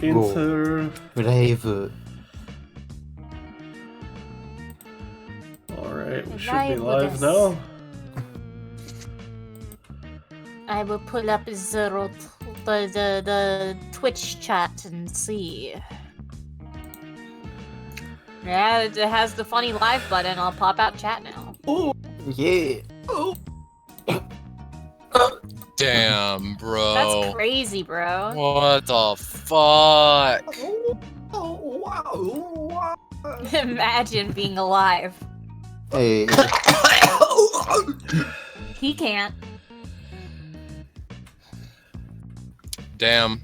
Enter. Brave. Alright, we should be live now. I will pull up the Twitch chat and see. Yeah, it has the funny live button. I'll pop out chat now. Oh, Yeah. oh. Damn, bro. That's crazy, bro. What the fuck? Oh, wow. Imagine being alive. Hey. He can't. Damn.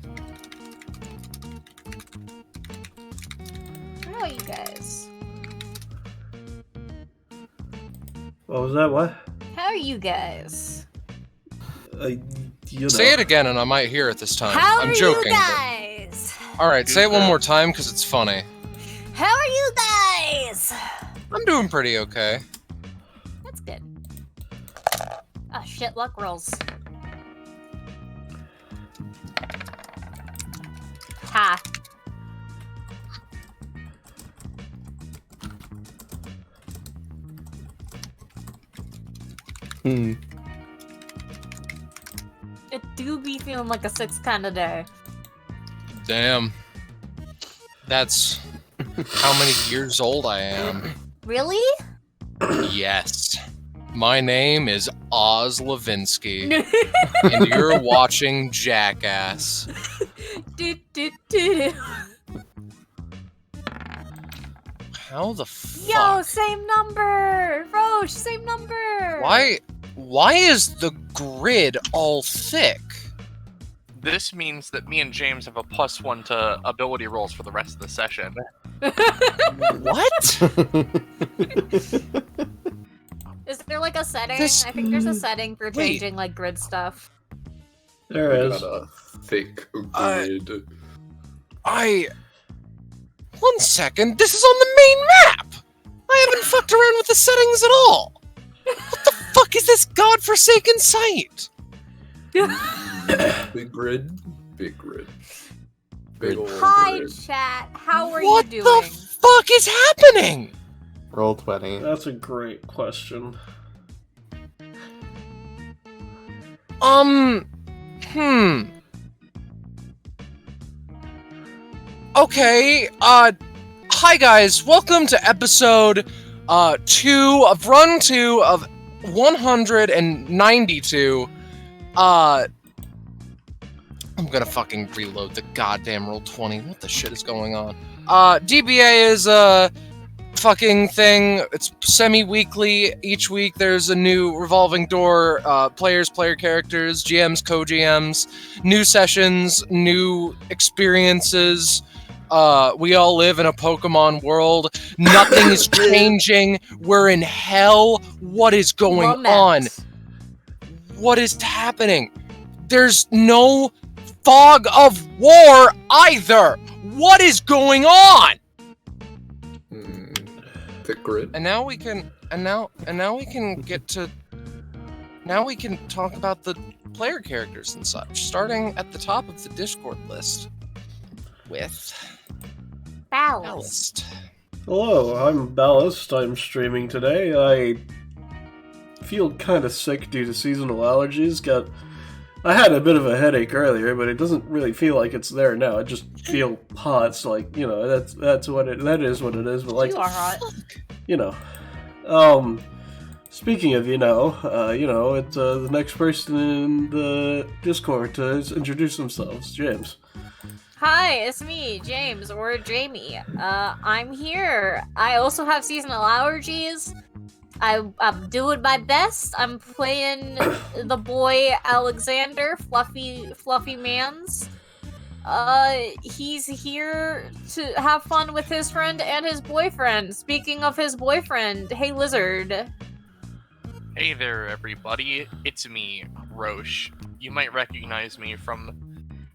How are you guys? What was that? What? How are you guys? You know. Say it again and I might hear it this time. How I'm are joking. you guys? Alright, say it one more time because it's funny. How are you guys? I'm doing pretty okay. That's good. Oh shit, luck rolls. Ha. It do be feeling like a 6 kind of day. Damn. That's how many years old I am. Really? Yes. My name is Oz Levinsky, and you're watching Jackass. Do, do, do. How the fuck? Yo, same number! Roche, same number! Why is the grid all thick? This means that me and James have a +1 to ability rolls for the rest of the session. What? Is there like a setting? This- I think there's a setting for Wait. changing like grid stuff. There is. Got a thick grid. One second, this is on the main map! I haven't fucked around with the settings at all! What the fuck is this godforsaken site? Big grid. Big grid. Big old Hi, grid. chat. How are What you doing? the fuck is happening? Roll 20. That's a great question. Okay, hi guys, welcome to episode, 2 of Run 2 of 192. I'm gonna fucking reload the goddamn roll 20. What the shit is going on? DBA is a fucking thing. It's semi-weekly. Each week there's a new revolving door, players, player characters, GMs, co-GMs, new sessions, new experiences. We all live in a Pokemon world. Nothing is changing. We're in hell. What is going on? Lament. What is happening? There's no fog of war either. What is going on? Thick grid. And now we can talk about the player characters and such, starting at the top of the Discord list with Ballast. Ballast. Hello, I'm Ballast. I'm streaming today. I feel kind of sick due to seasonal allergies. I had a bit of a headache earlier, but it doesn't really feel like it's there now. I just feel hot. So like, you know, that is what it is. But like, You are hot. you know, speaking of it's the next person in the Discord to introduce themselves, James. Hi, it's me, James, or Jamie. I'm here. I also have seasonal allergies. I'm doing my best. I'm playing the boy Alexander, Fluffy Mans. He's here to have fun with his friend and his boyfriend. Speaking of his boyfriend, hey Lizard. Hey there, everybody. It's me, Roche. You might recognize me from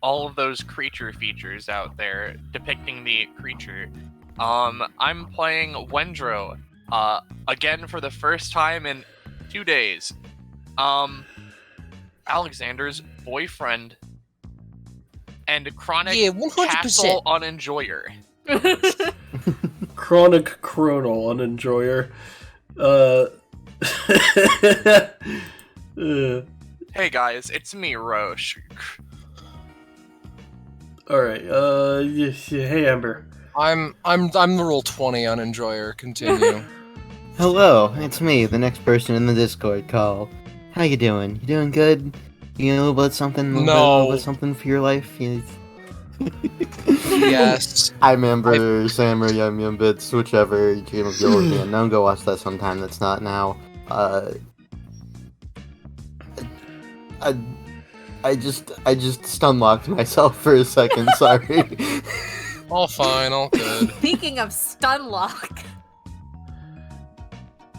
all of those creature features out there depicting the creature. I'm playing Wendro, again for the first time in 2 days. Alexander's boyfriend. and chronic Yeah, 100%. castle unenjoyer. Chronic Chronal Unenjoyer. Hey guys, it's me, Roche. Alright, hey Amber. I'm the roll 20 unenjoyer. Continue. Hello, it's me, the next person in the Discord call. How you doing? You doing good? You know about something? No. About something for your life? Yes. I remember Sammer, Yum Yum Bits, whichever Dream of Yellow Can. Don't go watch that sometime that's not now. I just stun-locked myself for a second, sorry. All fine, all good. Speaking of Stunlock.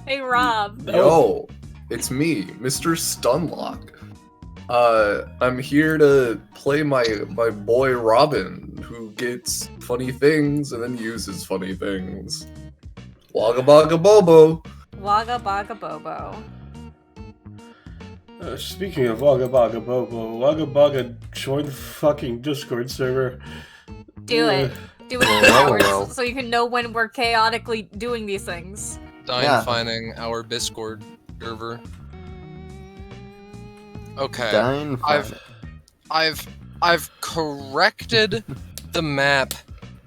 Hey, Rob. Yo, it's me, Mr. Stunlock. I'm here to play my boy Robin, who gets funny things and then uses funny things. Wagga Bagga Bobo. Wagga Bagga Bobo. Speaking of Wagga Bagga Bobo, Wagga Bagga join the fucking Discord server. Do it. Do it Well, hours well. so you can know when we're chaotically doing these things. Dying finding our Discord server. Okay. Dying fun. I've corrected the map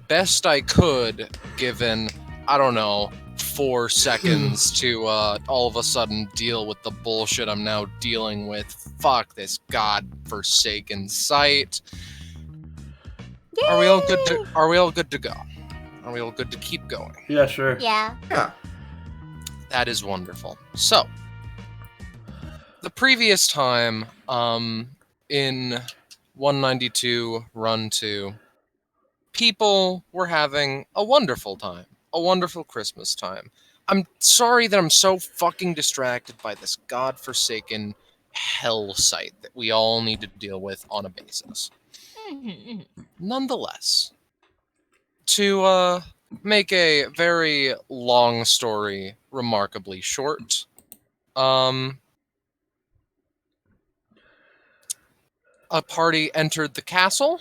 best I could, given, I don't know, 4 seconds to all of a sudden deal with the bullshit I'm now dealing with. Fuck this godforsaken site. Are we all good to go? Are we all good to keep going? Yeah, sure. Yeah. Yeah. That is wonderful. So, the previous time, in 192 Run 2, people were having a wonderful time. A wonderful Christmas time. I'm sorry that I'm so fucking distracted by this godforsaken hell site that we all need to deal with on a basis. Nonetheless, to make a very long story remarkably short, a party entered the castle.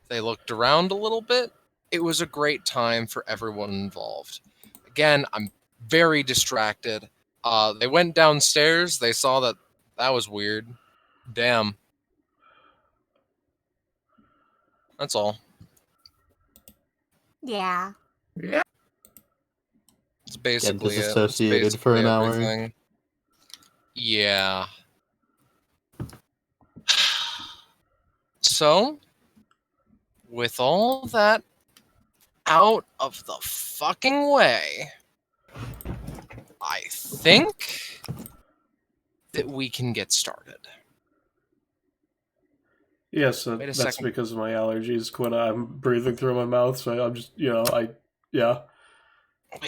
They looked around a little bit. It was a great time for everyone involved. Again, I'm very distracted. They went downstairs. They saw that was weird. Damn. That's all. Yeah. Yeah. It's basically it. It's disassociated for an hour. everything. Yeah. So, with all that out of the fucking way, I think that we can get started. Yes, Wait a that's second. because of my allergies, Quinn. I'm breathing through my mouth, so I'm just, yeah. Wait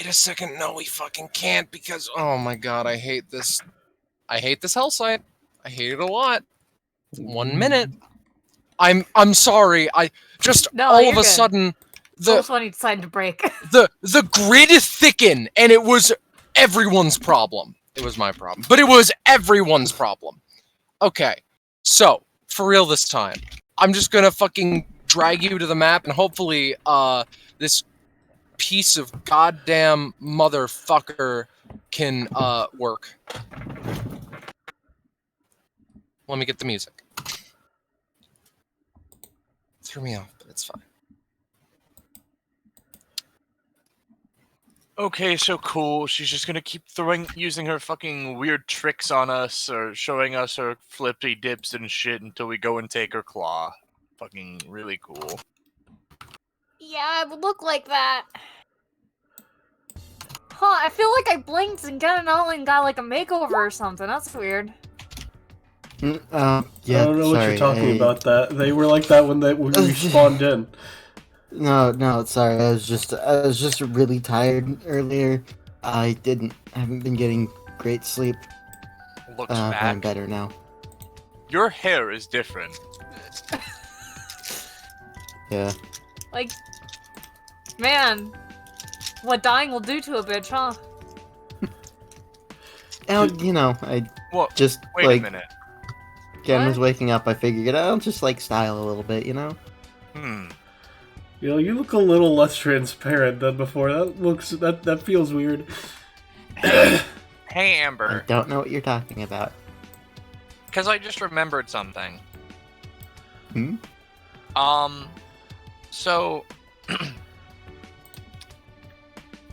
a second, no, we fucking can't because, oh my god, I hate this. I hate this hell site. I hate it a lot. 1 minute. I'm sorry. I just No, all you're of a good. sudden That's when he decided to break. the grid thickened and it was everyone's problem. It was my problem, but it was everyone's problem. Okay, so for real this time, I'm just gonna fucking drag you to the map and hopefully this piece of goddamn motherfucker can work. Let me get the music. Threw me off, but it's fine. Okay, so cool. She's just gonna keep using her fucking weird tricks on us, or showing us her flippy dips and shit until we go and take her claw. Fucking really cool. Yeah, it would look like that. Huh, I feel like I blinked and got like a makeover or something. That's weird. Yeah, I don't know what sorry, you're talking about. That they were like that when we spawned in. No, sorry. I was just really tired earlier. I haven't been getting great sleep. Looks But I'm back. better now. Your hair is different. Yeah. Like, man, what dying will do to a bitch, huh? I What? just Wait a minute. Ken was What? waking up. I figured I'll just style a little bit, You know, you look a little less transparent than before. That feels weird. Hey, I Amber. don't know what you're talking about. Because I just remembered something. Hmm? So...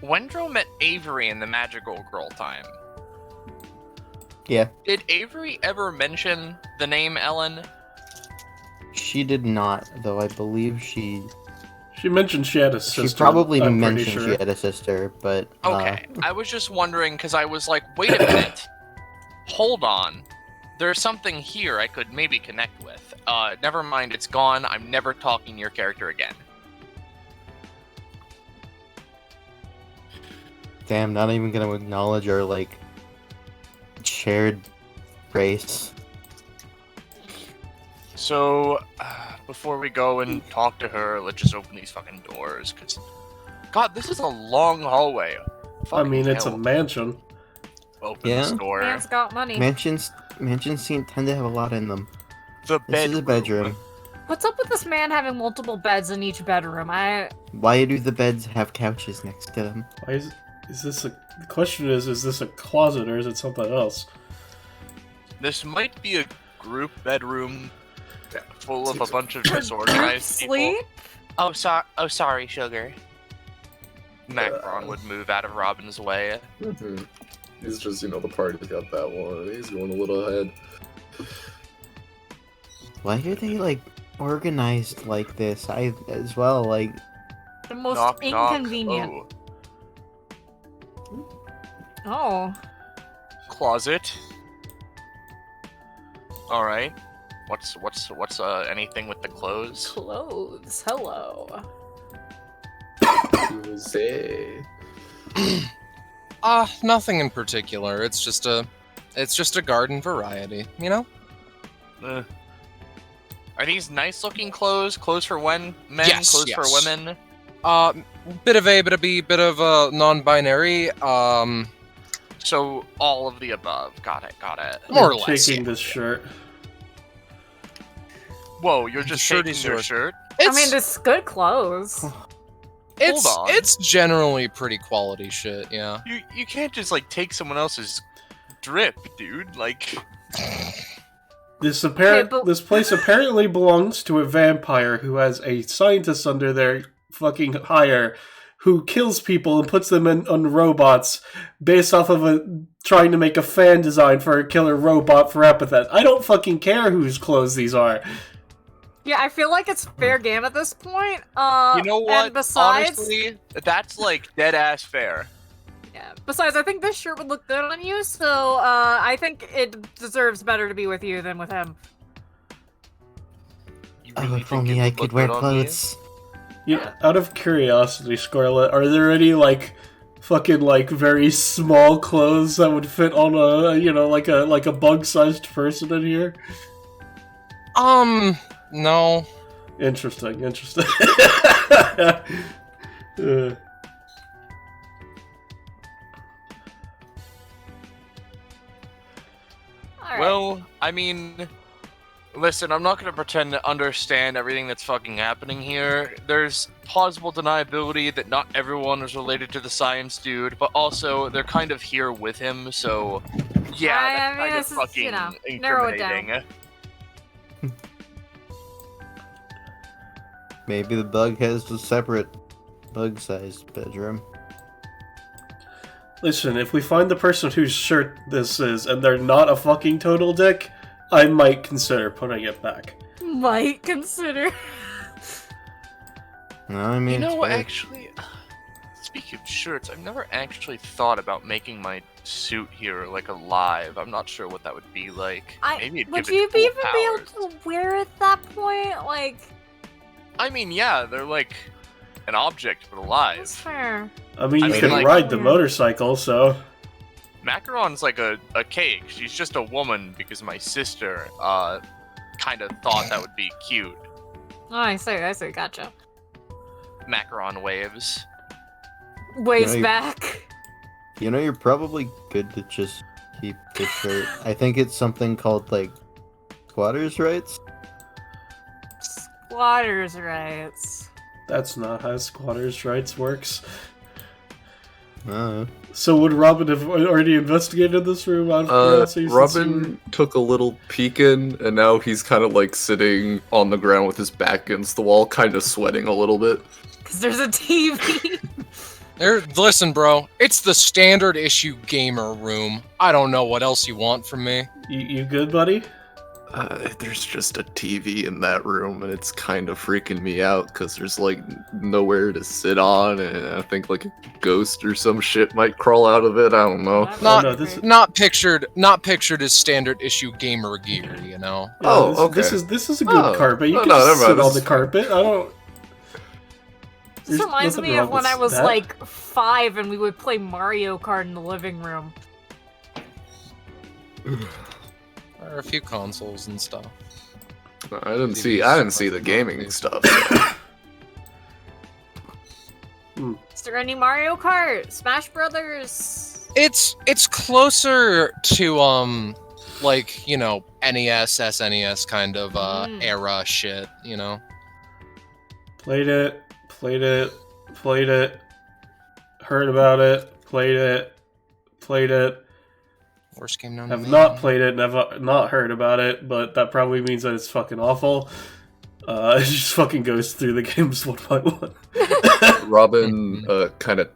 Wendro met Avery in the Magical Girl time. Yeah, Did Avery ever mention the name Ellen? she did not, though I believe she mentioned she had a sister. she probably I'm pretty mentioned sure. she had a sister, but Okay, I was just wondering because I was like, wait a minute. Hold on. There's something here I could maybe connect with. Never mind, it's gone. I'm never talking to your character again. damn, not even gonna acknowledge our like shared race. So, before we go and talk to her, let's just open these fucking doors, because... God, this is a long hallway. I mean, it's a hell. mansion. Open Yeah? this door. Man's got money. Mansions tend to have a lot in them. The This is a bedroom. What's up with this man having multiple beds in each bedroom? Why do the beds have couches next to them? Why is this a... The question is this a closet or is it something else? This might be a group bedroom full of a bunch of disorganized people. Sleep? Oh, sorry, Sugar. Macron would move out of Robin's way. Mhm. He's just, the party's got that one. He's going a little ahead. Why are they like organized like this? I as well like. The most Knock, knock. inconvenient. Oh, Oh. closet. All right. What's anything with the clothes? Clothes. Hello. You say. Nothing in particular. It's just a garden variety, you know? Uh, are these nice looking clothes? Clothes for men? Yes, Clothes yes. for women? Bit of A, bit of B, bit of non-binary. So all of the above. Got it. More or I'm less. taking Yeah. this shirt. Whoa, you're just shirt taking is your yours. shirt? I mean, this is good clothes. It's Hold on. it's generally pretty quality shit, yeah. You can't just like take someone else's drip, dude. Like This but- this place apparently belongs to a vampire who has a scientist under their fucking hire who kills people and puts them on robots based off of trying to make a fan design for a killer robot for Epithet. I don't fucking care whose clothes these are. Yeah, I feel like it's fair game at this point. you know what? And besides, Honestly, that's like dead ass fair. yeah. Besides, I think this shirt would look good on you, so I think it deserves better to be with you than with him. You Oh, really if think only it I would could look wear good on me? clothes. Out of curiosity, Scarlet, are there any fucking very small clothes that would fit on a a bug-sized person in here? No. Interesting. Alright. Well, I mean, listen, I'm not gonna pretend to understand everything that's fucking happening here. There's plausible deniability that not everyone is related to the science dude, but also they're kind of here with him, so yeah, I that's mean, kind of this is, fucking narrow it down. incriminating. Maybe the bug has a separate bug-sized bedroom. Listen, if we find the person whose shirt this is and they're not a fucking total dick, I might consider putting it back. Might consider. No, I mean, You know, it's fair. actually, speaking of shirts, I've never actually thought about making my suit here alive. I'm not sure what that would be like. Maybe it'd Would give you it be cool even powers. be able to wear it at that point? I mean, yeah, they're like an object, but alive. That's fair. I mean, you mean, can like- ride the Yeah. motorcycle, so... Macaron's like a cake. She's just a woman because my sister kind of thought that would be cute. Oh, I see, gotcha. Macaron waves. Waist you- back. You know, you're probably good to just keep the shirt. I think it's something called, squatters' rights? squatters' rights. That's not how squatters' rights works. Uh, So would Robin have already investigated this room out of curiosity? since you Robin took a little peek in, and now he's kind of like sitting on the ground with his back against the wall, kind of sweating a little bit. Because there's a TV. Listen, bro. It's the standard issue gamer room. I don't know what else you want from me. you good, buddy? There's just a TV in that room, and it's kind of freaking me out because there's like nowhere to sit on, and I think like a ghost or some shit might crawl out of it. I don't know. Not, no, this- not pictured as standard issue gamer gear, you know. Yeah, Oh, this okay. This is a good Oh. carpet. You No, can no, just never sit mind. on This- the carpet. I don't. This There's reminds nothing me wrong of when with I was that. like 5 and we would play Mario Kart in the living room. There are a few consoles and stuff. I didn't see the gaming stuff. Is there any Mario Kart? Smash Brothers? It's closer to like, you know, NES, SNES kind of era shit, you know. Played it. Heard about it. Played it. Worst game known to Have man. not played it. Never not heard about it. But that probably means that it's fucking awful. It just fucking goes through the games one by one. Robin kind of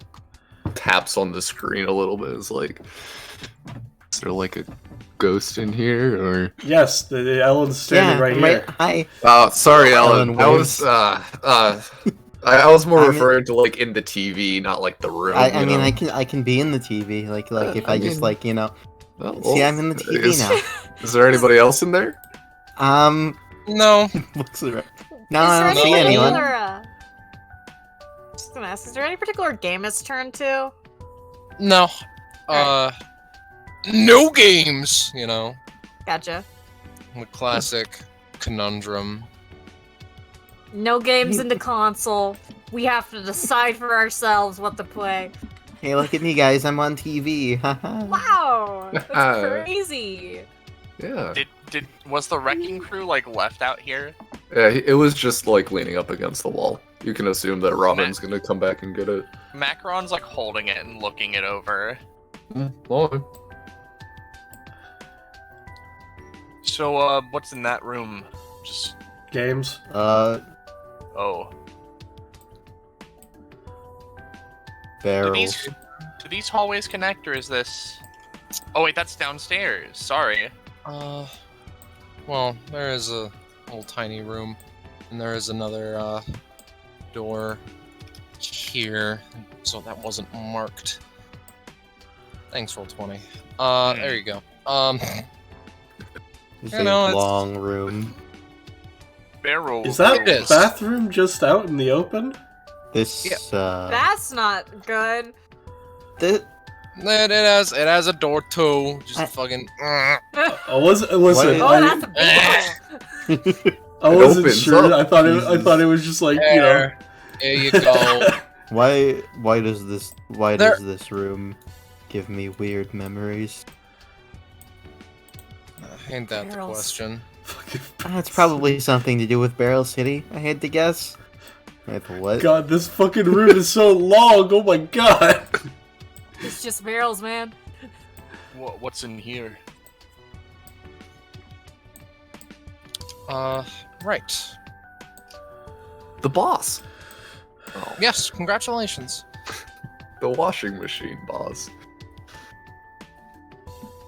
taps on the screen a little bit. It's like, is there like a ghost in here, or? Yes, the Ellen's standing right I'm here. Hi. Oh, sorry, Ellen. Ellen I waves. was I was more I mean- referring to like in the TV, not like the room. I you mean, know? I can be in the TV, like if I I just mean- like, you know. Oh, See, well, I'm in the TV is, now. Is there anybody else in there? No. Looks around. No, Is I there don't see any anyone. particular, just gonna ask, is there any particular game it's turned to? No. No games, you know. Gotcha. The classic conundrum. No games in the console. We have to decide for ourselves what to play. Hey, look at me, guys. I'm on TV. Haha. Wow, that's crazy. Yeah. Was the wrecking crew like left out here? Yeah, it was just like leaning up against the wall. You can assume that Robin's gonna come back and get it. Macron's like holding it and looking it over. Well, So, what's in that room? Just Games. oh, do Barrels. these hallways connect, or is this? Oh wait, that's downstairs. Sorry. Well, there is a little tiny room, and there is another door here, so that wasn't marked. Thanks, Roll20. There you go. It's You a know, it's- long room. Barrel. Is that It is. bathroom just out in the open? This, That's not good. thi- It has a door too. Just I- fucking. Listen, What Oh, that's a big one. I It wasn't opens sure. up. I thought Jesus. it was just like, you know. There you go. why does There- this room give me weird memories? Ain't that the Barrels. question? It's probably something to do with Barrel City, I had to guess. With what? God, this fucking room is so long. Oh my god. It's just barrels, man. What's in here? Right. the boss. Oh, Yes, congratulations. the washing machine boss.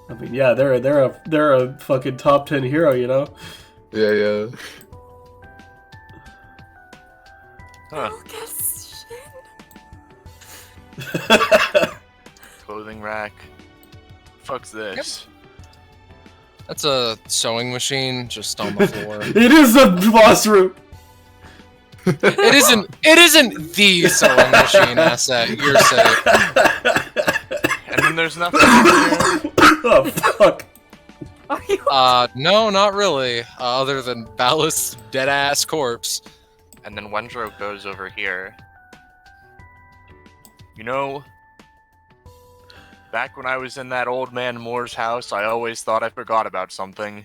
I mean, yeah, they're a fucking top 10 hero, you know. Yeah, yeah. Huh. Oh, that's Clothing rack. Fuck's this? That's a sewing machine just on the floor. It is a boss room. It isn't the sewing machine asset, you're safe. And then there's nothing in here. Oh fuck. Are you? No, not really. Other than Ballast's dead ass corpse. And then Wendro goes over here. You know, back when I was in that old man Moore's house, I always thought I forgot about something.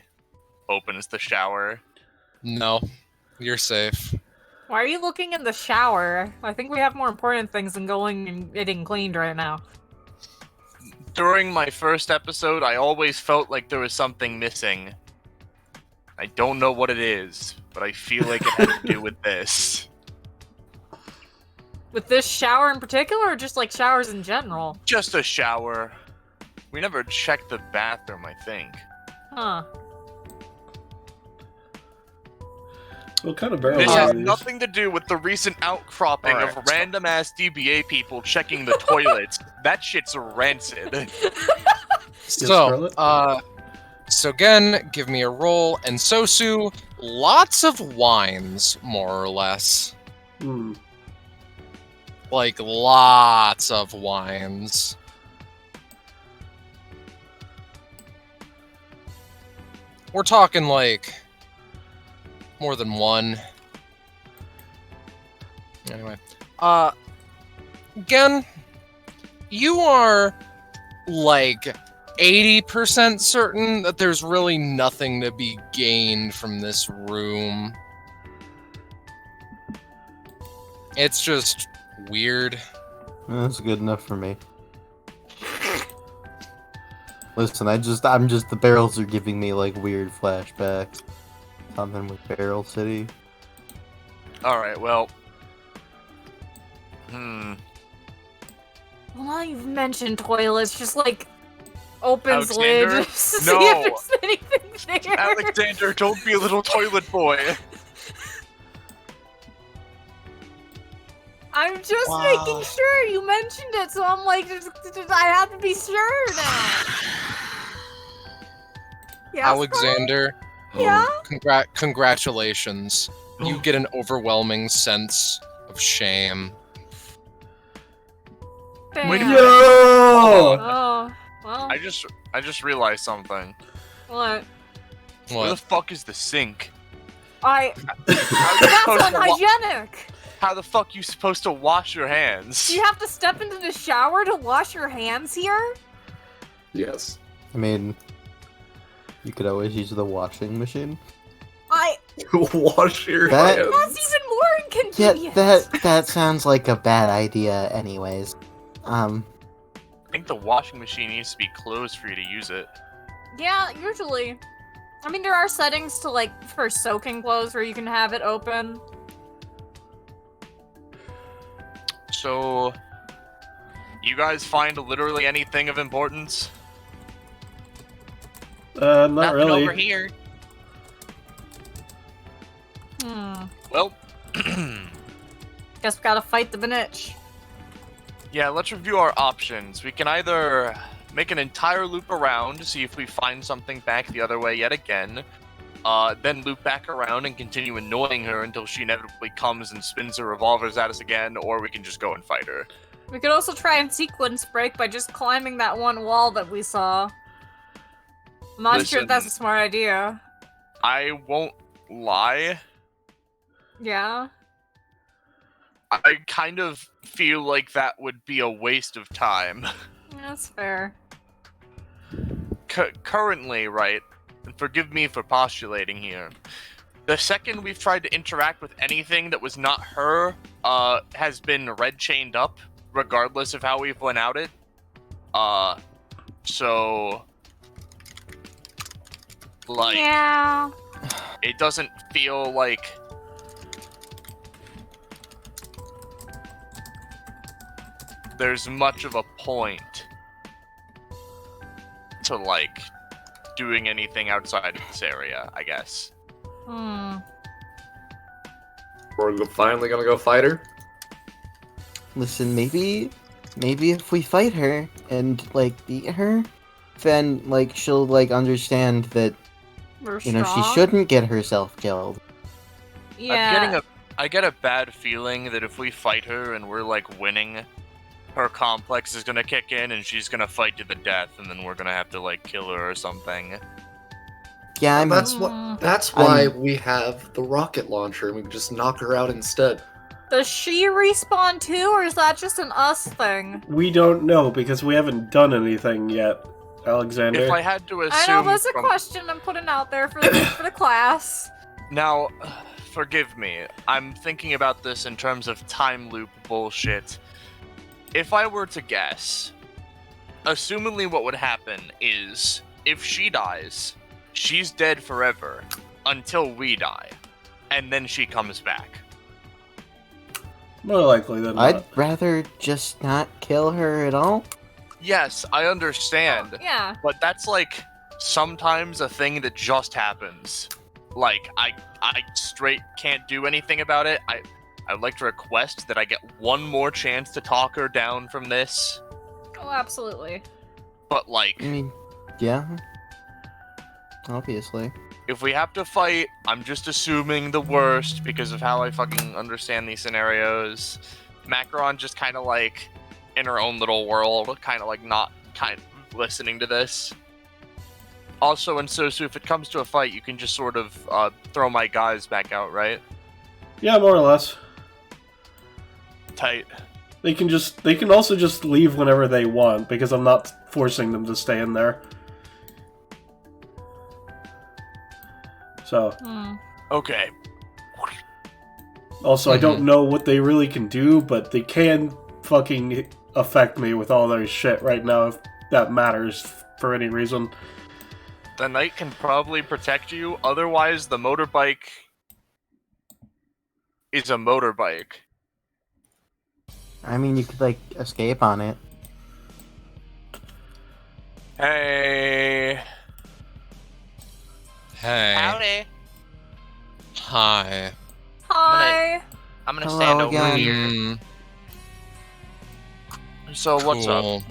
Opens the shower. No. You're safe. Why are you looking in the shower? I think we have more important things than going and getting cleaned right now. During my first episode, I always felt like there was something missing. I don't know what it is, but I feel like it had to do with this. With this shower in particular, or just like showers in general? Just a shower. We never checked the bathroom, I think. Huh. What kind of barrels This are has these? nothing to do with the recent outcropping Alright. of random-ass DBA people checking the toilets. That shit's rancid. So, Scarlet? so again, give me a roll. And Sosu, lots of wines, more or less. Hmm. Like, lots of wines. We're talking, like, more than one. Anyway. Again, you are, like, 80% certain that there's really nothing to be gained from this room. It's just weird. That's good enough for me. Listen, the barrels are giving me like weird flashbacks. Something with Barrel City. Alright, well... Well, now you've mentioned toilets, just like opens lid Alexander? just to No. see if there's anything there. Alexander, don't be a little toilet boy. I'm just Wow. making sure you mentioned it, so I'm like, I have to be sure now. Yeah, Alexander, Yeah? congratulations. You get an overwhelming sense of shame. Damn. Wait a Yo! Oh, well, I just realized something. what? Where the What? fuck is the sink? How you That's That's unhygienic! How the fuck you supposed to wash your hands? Do you have to step into the shower to wash your hands here? Yes. I mean, you could always use the washing machine. Wash your That- hands. That's even more Yeah, inconvenient. that sounds like a bad idea anyways. I think the washing machine needs to be closed for you to use it. Yeah, usually. I mean, there are settings to, like, for soaking clothes where you can have it open. So, you guys find literally anything of importance? Not Nothing really. over here. Well, Guess we gotta fight the Benich. yeah, let's review our options. We can either make an entire loop around to see if we find something back the other way yet again, then loop back around and continue annoying her until she inevitably comes and spins her revolvers at us again, or we can just go and fight her. We could also try and sequence break by just climbing that one wall that we saw. I'm not sure if that's a Listen. smart idea. I won't lie. Yeah? I kind of feel like that would be a waste of time. That's fair. Currently, right, and forgive me for postulating here, the second we've tried to interact with anything that was not her, has been red chained up, regardless of how we've went out it. So... like, Yeah. it doesn't feel like... there's much of a point to, like, doing anything outside of this area, I guess. We're finally gonna go fight her? Listen, maybe if we fight her and like beat her, then like she'll like understand that We're she strong. shouldn't get herself killed. Yeah. I get a bad feeling that if we fight her and we're, like, winning, her complex is gonna kick in and she's gonna fight to the death, and then we're gonna have to, like, kill her or something. Yeah, I'm That's why we have the rocket launcher and we can just knock her out instead. Does she respawn too, or is that just an us thing? We don't know because we haven't done anything yet, Alexander. If I had to assume I know that's a from- question I'm putting out there for the class. Now, forgive me. I'm thinking about this in terms of time loop bullshit. If I were to guess, assumingly what would happen is, if she dies, she's dead forever until we die, and then she comes back. More likely than I'd not. rather just not kill her at all. Yes, I understand, Yeah. but that's like sometimes a thing that just happens. Like, I straight can't do anything about it. I'd like to request that I get one more chance to talk her down from this. Oh, absolutely. But like, I mean, yeah. Obviously. if we have to fight, I'm just assuming the worst because of how I fucking understand these scenarios. Macron just kind of like in her own little world, kind of like not kind of listening to this. Also, in Sosu, if it comes to a fight, you can just sort of throw my guys back out, right? Yeah, more or less. Tight. They can also just leave whenever they want, because I'm not forcing them to stay in there. So, Okay. also, I don't know what they really can do, but they can fucking affect me with all their shit right now, if that matters for any reason. The knight can probably protect you, otherwise the motorbike is a motorbike. I mean, you could, like, escape on it. Hey. Hey. Howdy. Hi. Hi. I'm gonna Hello stand over again. here. Mm, So what's up? cool.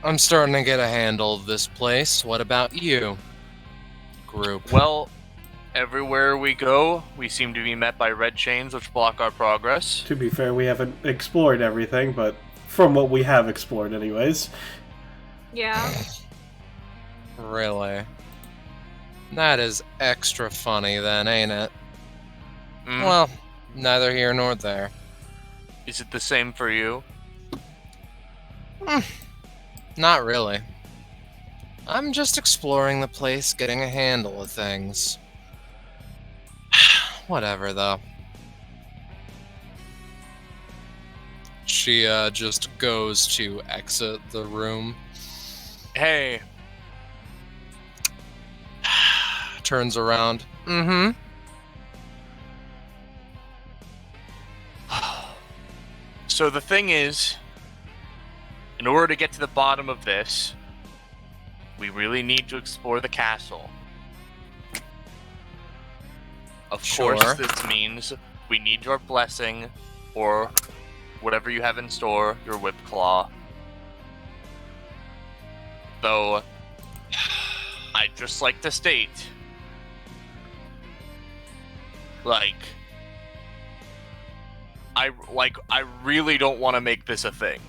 I'm starting to get a handle of this place. What about you, group? Well, everywhere we go, we seem to be met by red chains which block our progress. To be fair, we haven't explored everything, but from what we have explored anyways. Yeah. Really? That is extra funny then, ain't it? Mm, Well, neither here nor there. is it the same for you? Not really. I'm just exploring the place, getting a handle of things. Whatever, though. She, just goes to exit the room. Hey, Turns around. Mm-hmm. so the thing is, in order to get to the bottom of this, we really need to explore the castle. Of Sure. course, this means we need your blessing, or whatever you have in store, your whip claw. Though, I'd just like to state, I really don't want to make this a thing.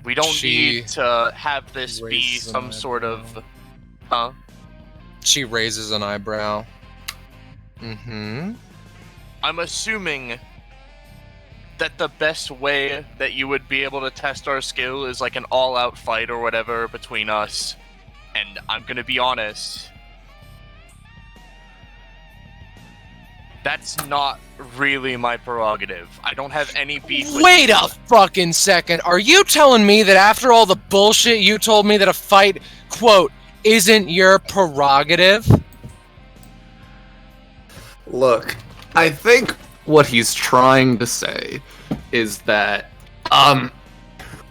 We don't She need to have this be raises an some sort of, huh? She raises an eyebrow. Mm-hmm. I'm assuming that the best way that you would be able to test our skill is like an all-out fight or whatever between us. And I'm gonna be honest, that's not really my prerogative. I don't have any beef with Wait you. a fucking second. Are you telling me that after all the bullshit you told me that a fight, quote, isn't your prerogative? Look, I think what he's trying to say is that,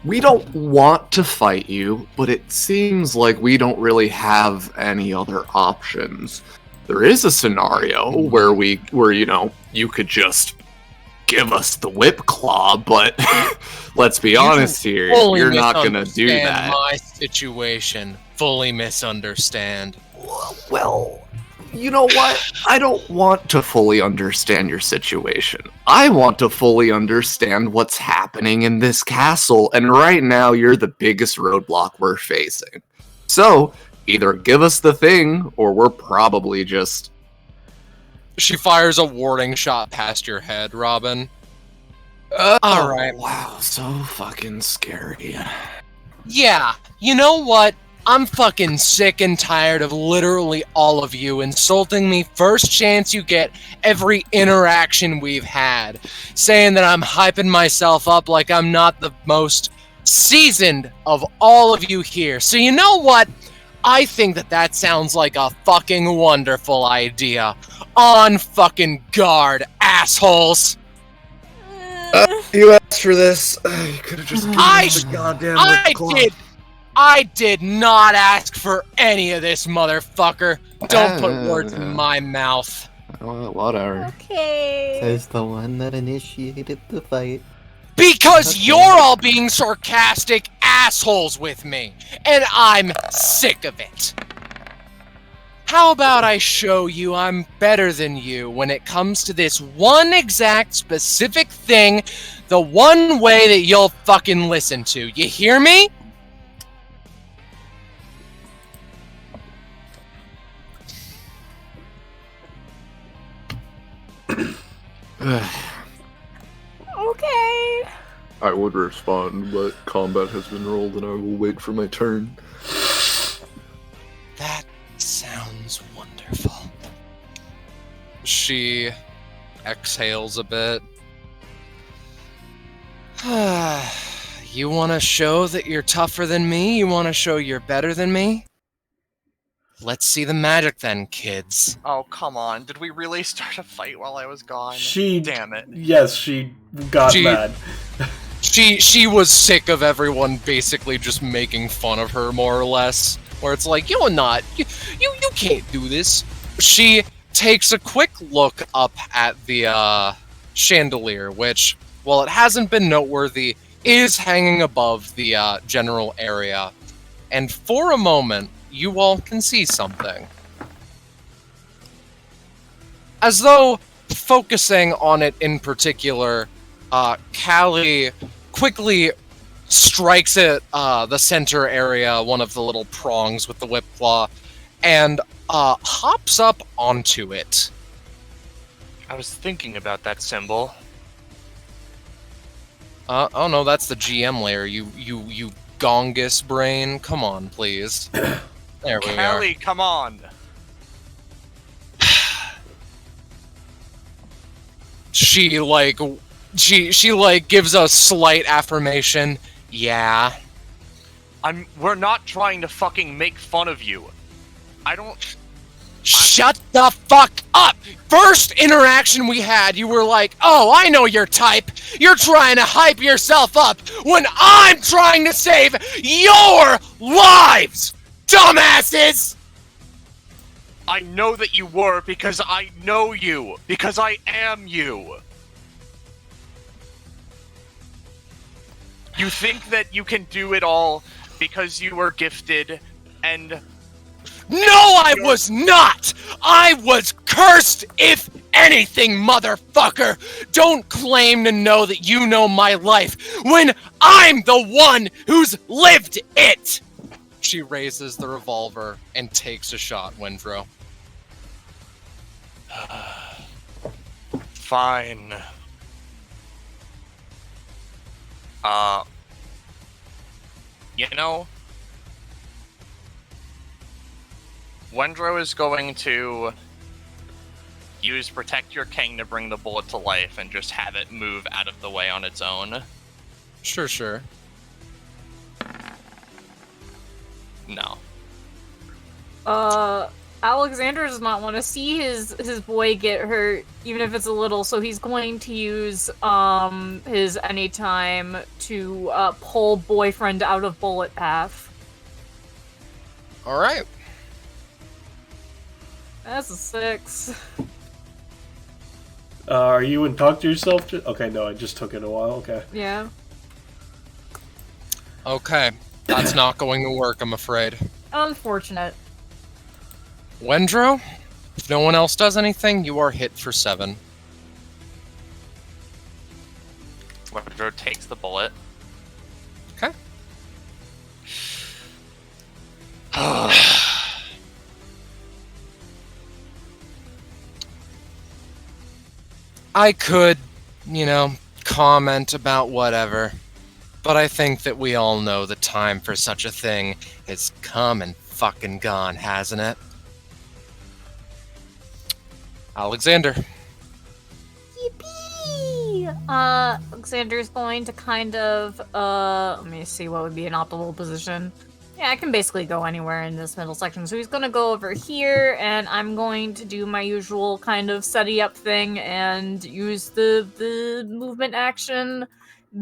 we don't want to fight you, but it seems like we don't really have any other options. There is a scenario where you could just give us the whip claw, but let's be honest here, Fully you're not gonna do misunderstand that. My situation. Fully misunderstand. Well, you know what? I don't want to fully understand your situation. I want to fully understand what's happening in this castle, and right now you're the biggest roadblock we're facing. So, either give us the thing, or we're probably just... She fires a warning shot past your head, Robin. Oh, Alright. wow, so fucking scary. Yeah, you know what? I'm fucking sick and tired of literally all of you insulting me first chance you get every interaction we've had, saying that I'm hyping myself up like I'm not the most seasoned of all of you here. So you know what? I think that sounds like a fucking wonderful idea. On fucking guard, assholes! You asked for this. You could have just given us the goddamn I did not ask for any of this, motherfucker. Don't put words in my mouth. Whatever. Okay. Says the one that initiated the fight. Because Okay. you're all being sarcastic assholes with me, and I'm sick of it. How about I show you I'm better than you when it comes to this one exact specific thing, the one way that you'll fucking listen to. You hear me? Okay. I would respond, but combat has been rolled and I will wait for my turn. That sounds wonderful. She exhales a bit. You want to show that you're tougher than me? You want to show you're better than me? Let's see the magic then, kids. Oh, come on. Did we really start a fight while I was gone? She... Damn it. Yes, she got mad. She was sick of everyone basically just making fun of her, more or less. Where it's like, you can't do this. She takes a quick look up at the chandelier, which, while it hasn't been noteworthy, is hanging above the general area. And for a moment, you all can see something. As though focusing on it in particular, Callie quickly strikes at the center area, one of the little prongs with the whip claw, and hops up onto it. I was thinking about that symbol. Oh no, that's the GM layer, you gongus brain. Come on, please. There we are. Callie, come on! She gives a slight affirmation. Yeah. We're not trying to fucking make fun of you. Shut the fuck up! First interaction we had, you were like, oh, I know your type. You're trying to hype yourself up when I'm trying to save your lives, dumbasses! I know that you were because I know you. Because I am you. You think that you can do it all because you were gifted and... No, I was not! I was cursed, if anything, motherfucker! Don't claim to know that you know my life when I'm the one who's lived it! She raises the revolver and takes a shot, Windrow. Fine. You know, Wendro is going to use Protect Your King to bring the bullet to life and just have it move out of the way on its own. Sure. No. Alexander does not want to see his boy get hurt, even if it's a little, so he's going to use his anytime to pull boyfriend out of bullet path. Alright. That's a 6. Are you in talk to yourself? Okay, no, I just took it a while. Okay. Yeah. Okay. That's not going to work, I'm afraid. Unfortunate. Wendro, if no one else does anything, you are hit for 7. Wendro takes the bullet. Okay. I could, comment about whatever, but I think that we all know the time for such a thing is come and fucking gone, hasn't it? Alexander. Yippee! Alexander's going to kind of, let me see what would be an optimal position. Yeah, I can basically go anywhere in this middle section. So he's gonna go over here, and I'm going to do my usual kind of setty up thing and use the movement action,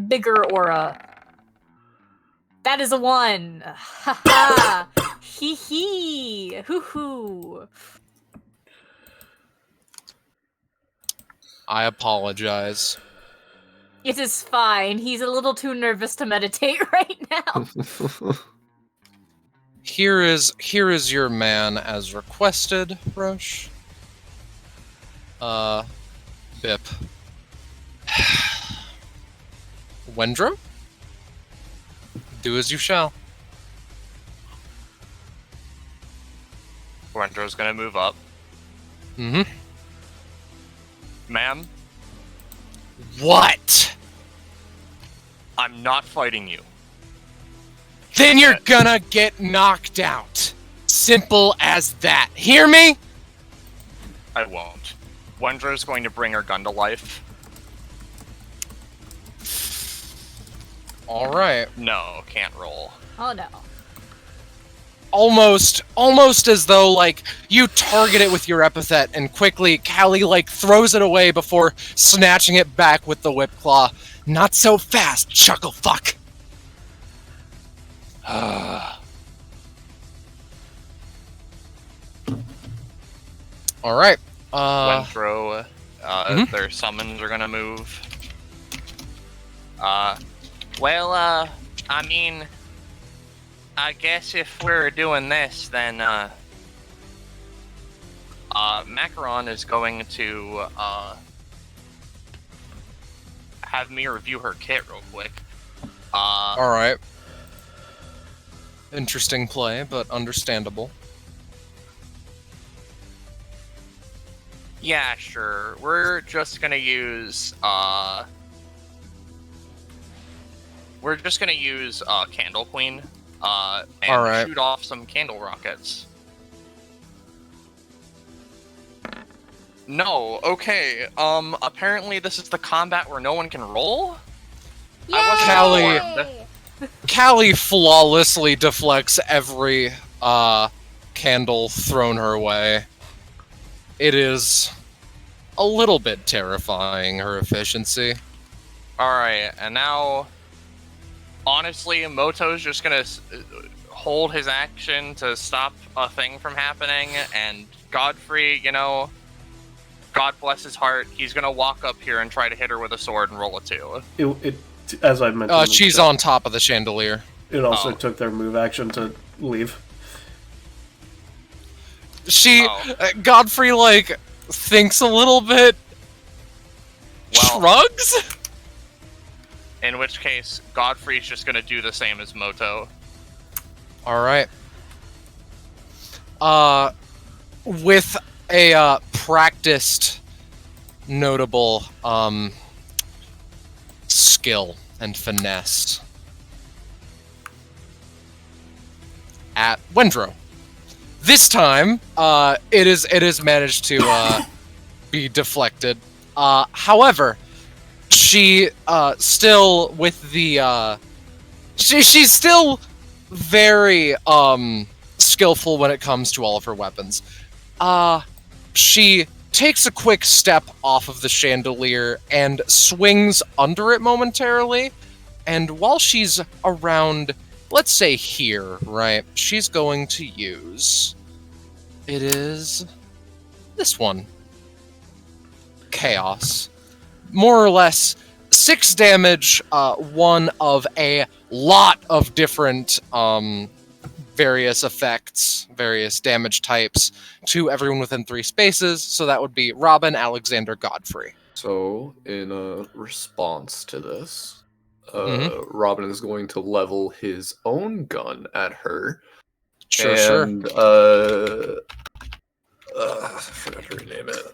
bigger aura. That is a 1. Ha ha! Hee hee! Hoo hoo! I apologize. It is fine. He's a little too nervous to meditate right now. Here is your man as requested, Roche. Bip. Wendro? Do as you shall. Wendro's gonna move up. Mm-hmm. Ma'am, What? I'm not fighting you. Then you're gonna get knocked out. Simple as that. Hear me? I won't. Wendro's going to bring her gun to life. Alright. No, can't roll. Oh no. Almost as though, like, you target it with your epithet, and quickly, Callie, like, throws it away before snatching it back with the whip claw. Not so fast, chuckle fuck! Alright. Wendro, their summons are gonna move. I mean, I guess if we're doing this, then, Macaron is going to, have me review her kit real quick. Alright. Interesting play, but understandable. Yeah, sure. We're just gonna use, Candle Queen, and Alright. shoot off some candle rockets. No, okay, apparently this is the combat where no one can roll? I wasn't Callie. informed. Callie flawlessly deflects every, candle thrown her way. It is a little bit terrifying, her efficiency. Alright, and now, honestly, Moto's just gonna hold his action to stop a thing from happening, and Godfrey, you know, God bless his heart, he's gonna walk up here and try to hit her with a sword and roll a 2. It as I mentioned, She's on top of the chandelier. It also Oh. took their move action to leave. Godfrey, like, thinks a little bit, Well, shrugs? in which case, Godfrey's just gonna do the same as Moto. Alright. With a, practiced, notable, skill and finesse at Wendro. This time, it is managed to, be deflected. However, she, still with the, she's still very, skillful when it comes to all of her weapons. She takes a quick step off of the chandelier and swings under it momentarily, and while she's around, let's say here, right, she's going to use... It is... this one. Chaos. More or less, 6 damage, one of a lot of different, various effects, various damage types to everyone within 3 spaces, so that would be Robin, Alexander, Godfrey. So, in response to this, Mhm. Robin is going to level his own gun at her. Sure. And, I forgot to rename it.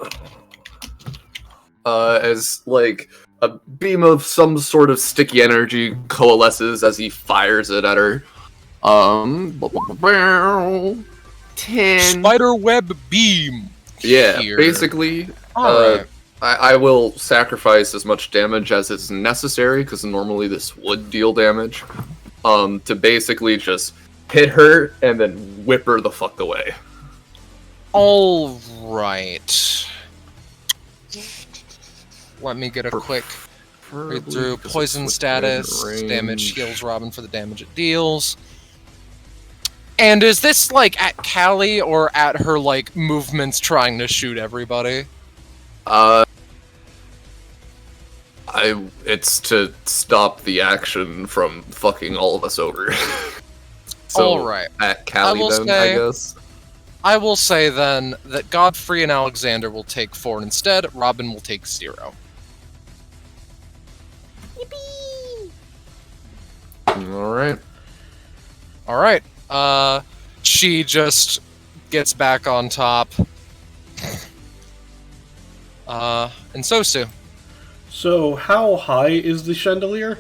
As, like, a beam of some sort of sticky energy coalesces as he fires it at her. 10. Spider web beam. Yeah, here. basically, Alright. I will sacrifice as much damage as is necessary, because normally this would deal damage, to basically just hit her and then whip her the fuck away. Alright. Let me get a quick read through. Poison status, damage heals Robin for the damage it deals. And is this, like, at Callie or at her, like, movements trying to shoot everybody? It's to stop the action from fucking all of us over. So, Alright. at Callie then, I guess. I will say, then, that Godfrey and Alexander will take 4 instead, Robin will take 0. Alright. Alright. She just gets back on top. And Sosu. So, how high is the chandelier?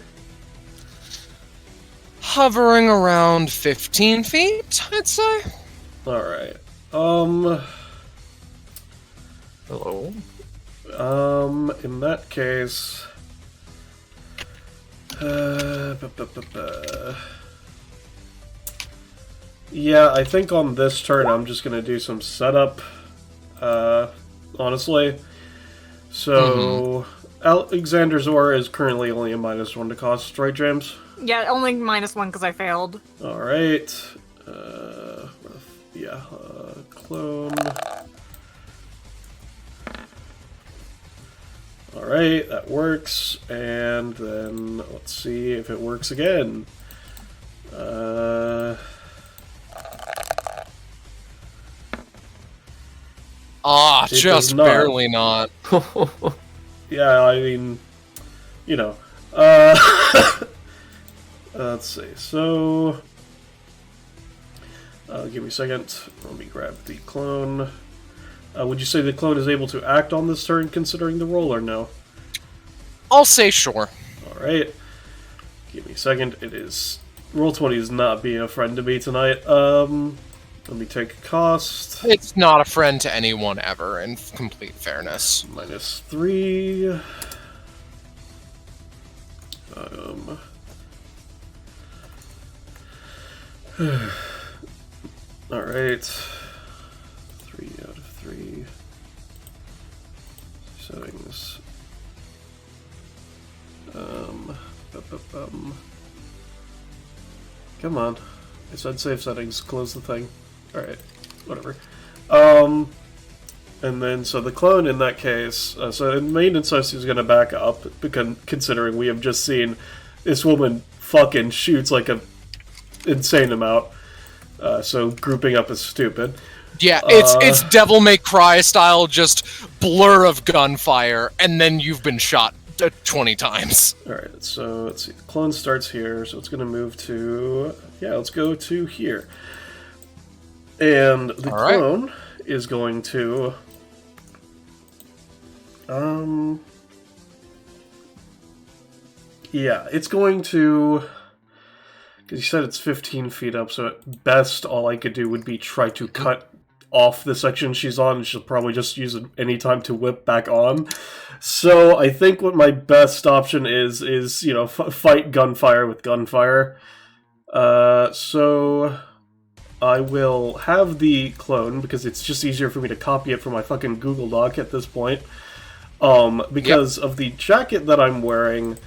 Hovering around 15 feet, I'd say. Alright. Hello? In that case... Yeah, I think on this turn I'm just gonna do some setup, honestly. So, Alexander's aura is currently only a -1 to cost, right, James? Yeah, only -1 because I failed. Alright. Clone. Alright, that works. And then, let's see if it works again. It just does not. barely not. Yeah, I mean, you know. Let's see. So, give me a second. Let me grab the clone. Would you say the clone is able to act on this turn, considering the roll, or no? I'll say sure. Alright. Give me a second. It is... Roll20 is not being a friend to me tonight. Let me take a cost. It's not a friend to anyone ever, in complete fairness. -3. Alright. 3 out of 3. Settings. Come on. I said save settings, close the thing. Alright, whatever. And then, so the clone in that case, so the maintenance host is going to back up, because considering we have just seen this woman fucking shoots like a insane amount. So grouping up is stupid. Yeah, it's Devil May Cry style, just blur of gunfire, and then you've been shot 20 times. Alright, so let's see. The clone starts here, so it's going to move to... Yeah, let's go to here. And the clone is going to... Yeah, it's going to... Because you said it's 15 feet up, so at best all I could do would be try to cut off the section she's on, and she'll probably just use it any time to whip back on. So I think what my best option is you know, fight gunfire with gunfire. So I will have the clone, because it's just easier for me to copy it from my fucking Google Doc at this point. Because of the jacket that I'm wearing,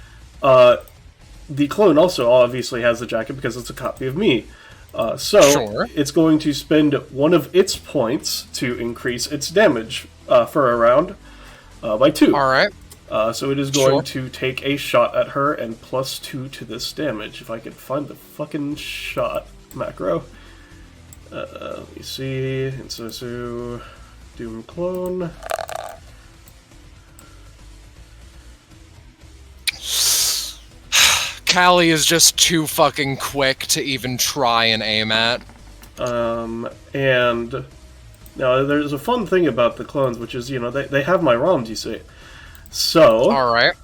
the clone also obviously has the jacket because it's a copy of me. It's going to spend one of its points to increase its damage for a round by 2. Alright. So it is going to take a shot at her and +2 to this damage. If I can find the fucking shot macro. Let me see. Ensue, Doom Clone. Callie is just too fucking quick to even try and aim at. And now there's a fun thing about the clones, which is, you know, they have my ROMs, you see. So, alright.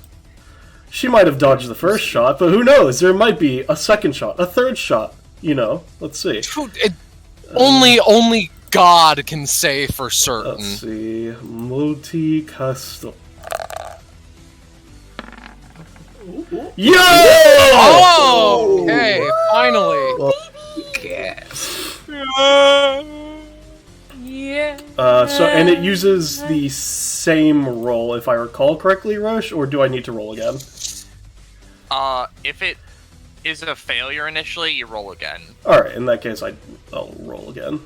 She might have dodged the first shot, but who knows? There might be a second shot, a third shot, let's see. Only God can say for certain. Let's see. Multi-custom. Yo! Oh! Okay, finally. Well, Yeah. And it uses the same roll, if I recall correctly, Roche, or do I need to roll again? If it is a failure initially, you roll again. Alright, in that case, I'll roll again.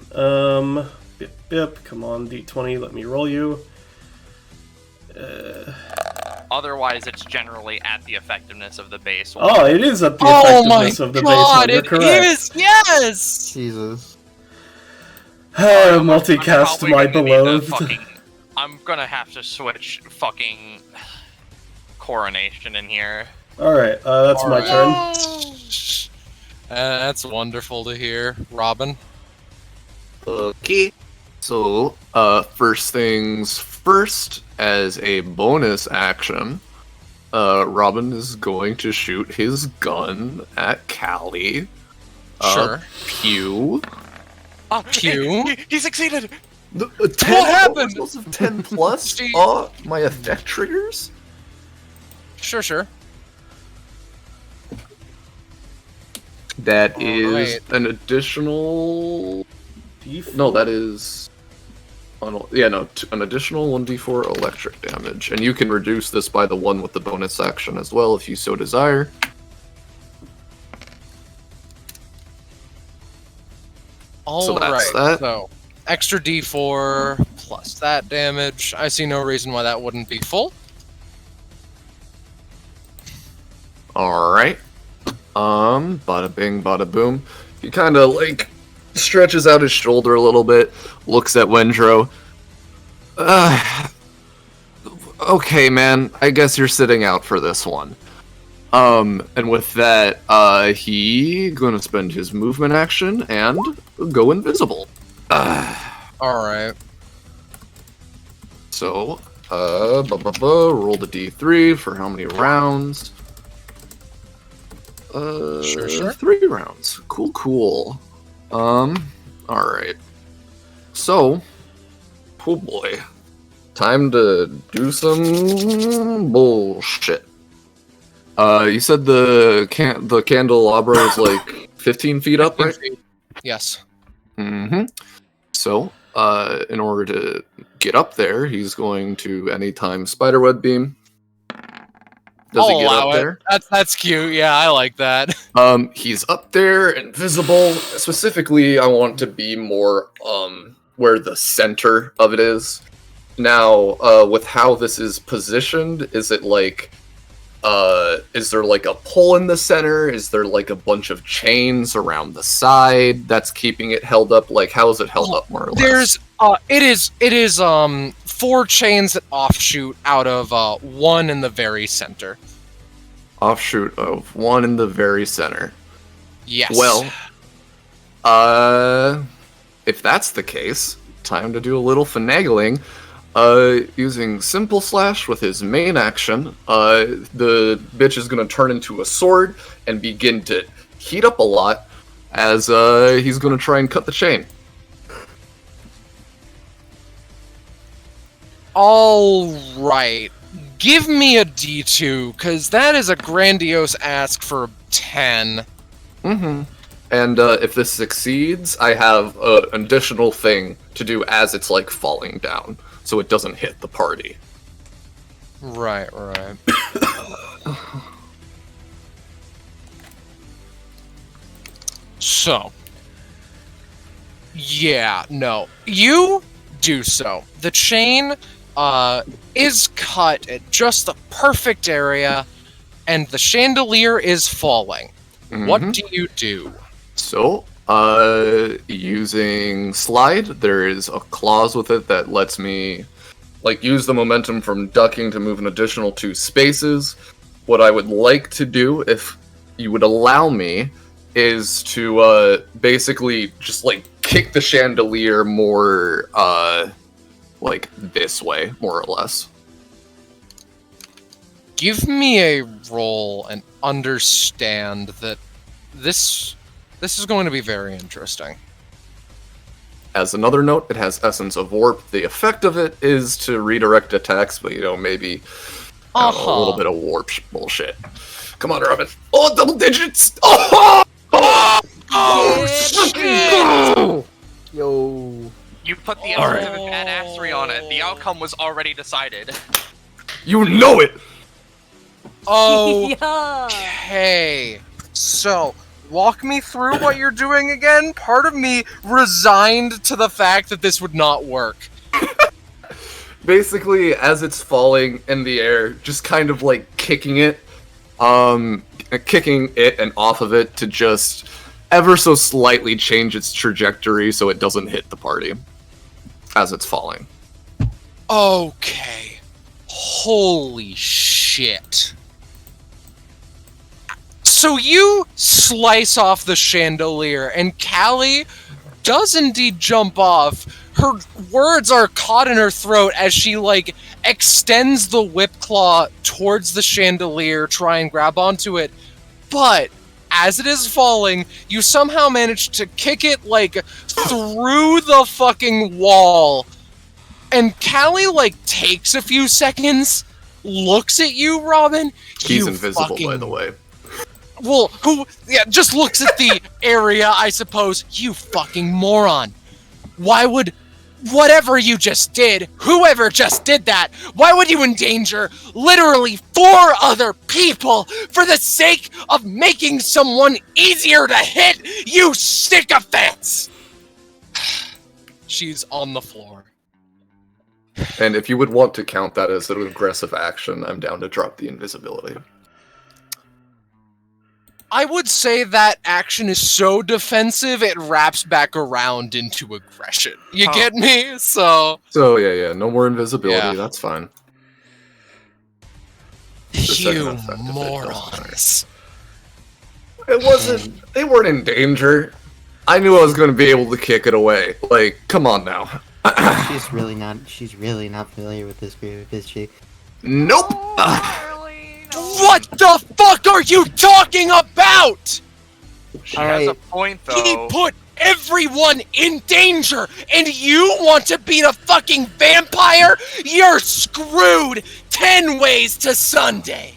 Bip, come on, D20, let me roll you. Otherwise, it's generally at the effectiveness of the base one. Oh, it is at the Oh my effectiveness of the God! base one, you're It correct. is. Yes. Jesus. Multicast, I'm my probably gonna need to beloved. I'm gonna have to switch fucking coronation in here. Alright, that's my turn. That's wonderful to hear, Robin. Okay. So, first things first, as a bonus action, Robin is going to shoot his gun at Callie. Sure. Pew. Pew. He succeeded! The, 10, What happened? Rolls of 10 plus? She- My effect triggers? Sure. That is Alright. an additional... D4? No, that is... an additional 1d4 electric damage. And you can reduce this by the one with the bonus action as well, if you so desire. All that's right. that. So, extra D4 plus that damage. I see no reason why that wouldn't be full. Alright. Bada bing, bada boom. He kind of, stretches out his shoulder a little bit, looks at Wendro. Okay, man, I guess you're sitting out for this one. And with that, he gonna spend his movement action and go invisible. Alright. So, roll the d3 for how many rounds? Sure. 3 rounds. Cool. Alright. So, oh boy. Time to do some bullshit. You said the candelabra is 15 feet up, right? Yes. Mm-hmm. So, in order to get up there, he's going to anytime spiderweb beam. Does he get up there? That's cute. Yeah, I like that. He's up there, invisible. Specifically, I want to be more where the center of it is. Now, with how this is positioned, is it is there a pole in the center? Is there a bunch of chains around the side that's keeping it held up? How is it held up more or less? There's it is 4 chains that offshoot out of one in the very center. Offshoot of one in the very center. Yes. Well, if that's the case, time to do a little finagling. Using Simple Slash with his main action, the bitch is going to turn into a sword and begin to heat up a lot as he's going to try and cut the chain. All right. Give me a D2, because that is a grandiose ask for 10. Mm-hmm. And if this succeeds, I have an additional thing to do as it's falling down, so it doesn't hit the party. Right. So. Yeah, no. You do so. The chain is cut at just the perfect area, and the chandelier is falling. Mm-hmm. What do you do? So, using slide, there is a clause with it that lets me, use the momentum from ducking to move an additional 2 spaces. What I would like to do, if you would allow me, is to, basically just, kick the chandelier more, this way, more or less. Give me a roll and understand that this This is going to be very interesting. As another note, it has Essence of Warp. The effect of it is to redirect attacks, but maybe I don't know, a little bit of warp bullshit. Come on, Robin. Oh, double digits! Oh! Oh! Yo. You put the effect of a badassery on it. The outcome was already decided. You know it! Yeah. Okay. So, walk me through what you're doing again. Part of me resigned to the fact that this would not work. Basically, as it's falling in the air, just kind of like kicking it and off of it to just ever so slightly change its trajectory so it doesn't hit the party as it's falling. Okay. Holy shit. So you slice off the chandelier, and Callie does indeed jump off. Her words are caught in her throat as she, extends the whip claw towards the chandelier, try and grab onto it. But, as it is falling, you somehow manage to kick it, through the fucking wall. And Callie, takes a few seconds, looks at you, Robin. He's invisible, by the way. Well, just looks at the area, I suppose. You fucking moron. Why would... Whatever you just did, whoever just did that, why would you endanger literally 4 other people for the sake of making someone easier to hit, you sycophants? She's on the floor. And if you would want to count that as an aggressive action, I'm down to drop the invisibility. I would say that action is so defensive, it wraps back around into aggression. You get me? So yeah, no more invisibility, Yeah. That's fine. You morons. It wasn't, they weren't in danger. I knew I was going to be able to kick it away. Come on now. She's really not familiar with this group, is she? Nope! What the fuck are you talking about? She has a point, though. He put everyone in danger, and you want to beat a fucking vampire? You're screwed 10 ways to Sunday.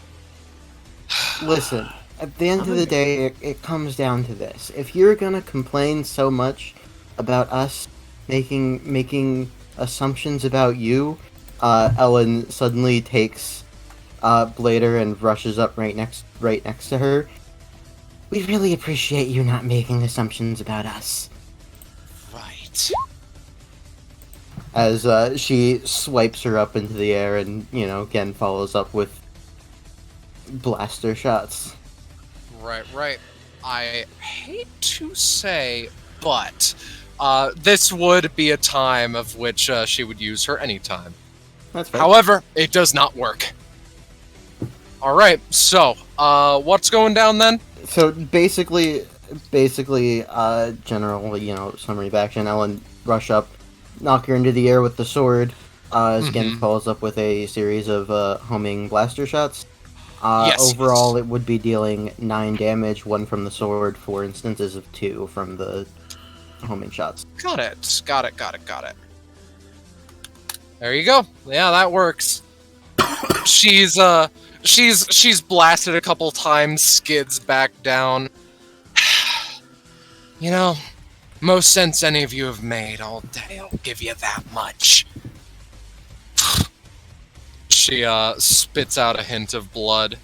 Listen, at the end of the day, it comes down to this. If you're gonna complain so much about us making assumptions about you, Ellen suddenly takes Blader and rushes up right next to her. We really appreciate you not making assumptions about us. Right. As she swipes her up into the air and, again follows up with blaster shots. Right. I hate to say, but this would be a time of which she would use her anytime. That's right. However, it does not work. Alright, so, what's going down then? So basically, general, summary of action. Ellen rush up, knock her into the air with the sword. Again follows up with a series of homing blaster shots. Overall, it would be dealing 9 damage, 1 from the sword, 4 instances of 2 from the homing shots. Got it. There you go. Yeah, that works. She's blasted a couple times, skids back down. Most sense any of you have made all day, I'll give you that much. She spits out a hint of blood.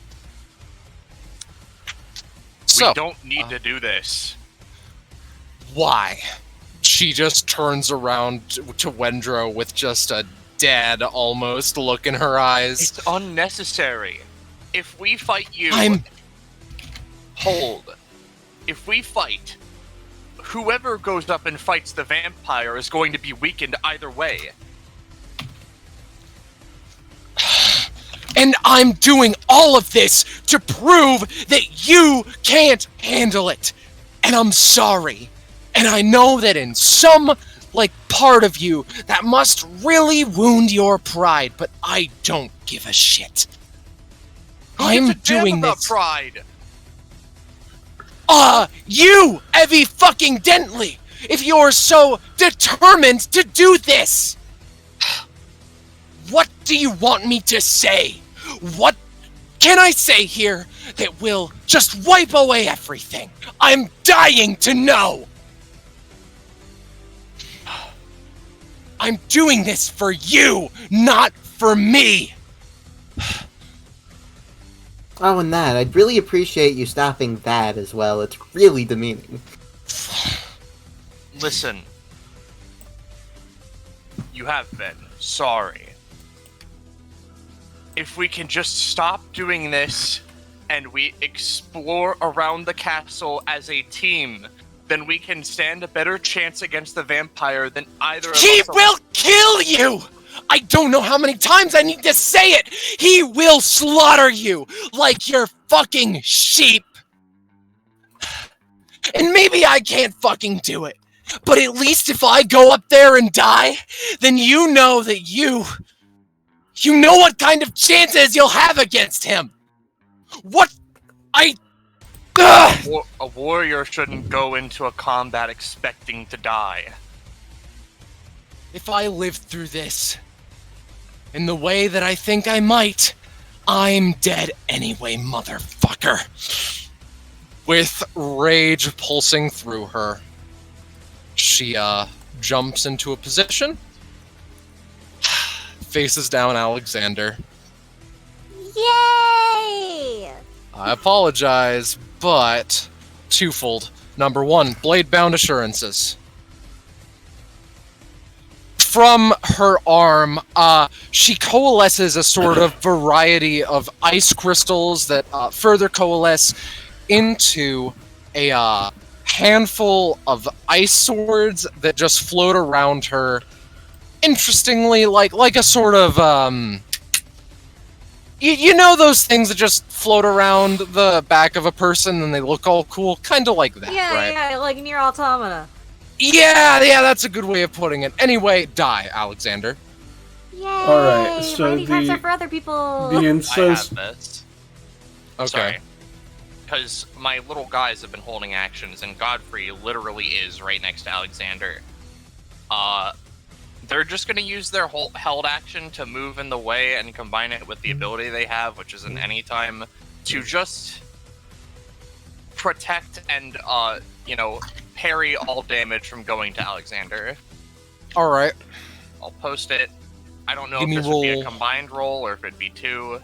So, we don't need to do this. Why? She just turns around to Wendro with just a dead, almost, look in her eyes. It's unnecessary. If we fight you... Hold. If we fight, whoever goes up and fights the vampire is going to be weakened either way. And I'm doing all of this to prove that you can't handle it. And I'm sorry. And I know that in some, part of you, that must really wound your pride, but I don't give a shit. I'm doing this. Pride. You, Evie fucking Dentley, if you're so determined to do this, what do you want me to say? What can I say here that will just wipe away everything? I'm dying to know! I'm doing this for you, not for me! Oh, and that, I'd really appreciate you stopping that as well. It's really demeaning. Listen. You have been. Sorry. If we can just stop doing this, and we explore around the castle as a team, then we can stand a better chance against the vampire than either of us. He will kill you! I don't know how many times I need to say it! He will slaughter you like your fucking sheep! And maybe I can't fucking do it, but at least if I go up there and die, then you know that you know what kind of chances you'll have against him! What? A warrior shouldn't go into a combat expecting to die. If I live through this, in the way that I think I might, I'm dead anyway, motherfucker. With rage pulsing through her, she, jumps into a position, faces down Alexander. Yay! I apologize, but twofold. Number one, blade-bound assurances. From her arm, she coalesces a sort of variety of ice crystals that further coalesce into a handful of ice swords that just float around her. Interestingly, like a sort of you know those things that just float around the back of a person and they look all cool, kind of like that, right? Yeah, like near automata. Yeah, that's a good way of putting it. Anyway, die, Alexander. Yay! Alright, so Mighty cards are for other people. The I have incest. this. Okay. Because my little guys have been holding actions, and Godfrey literally is right next to Alexander. They're just going to use their held action to move in the way and combine it with the ability they have, which is an anytime, to just protect and, parry all damage from going to Alexander. Alright. I'll post it. I don't know Give if me this would be a roll. combined roll or if it'd be two.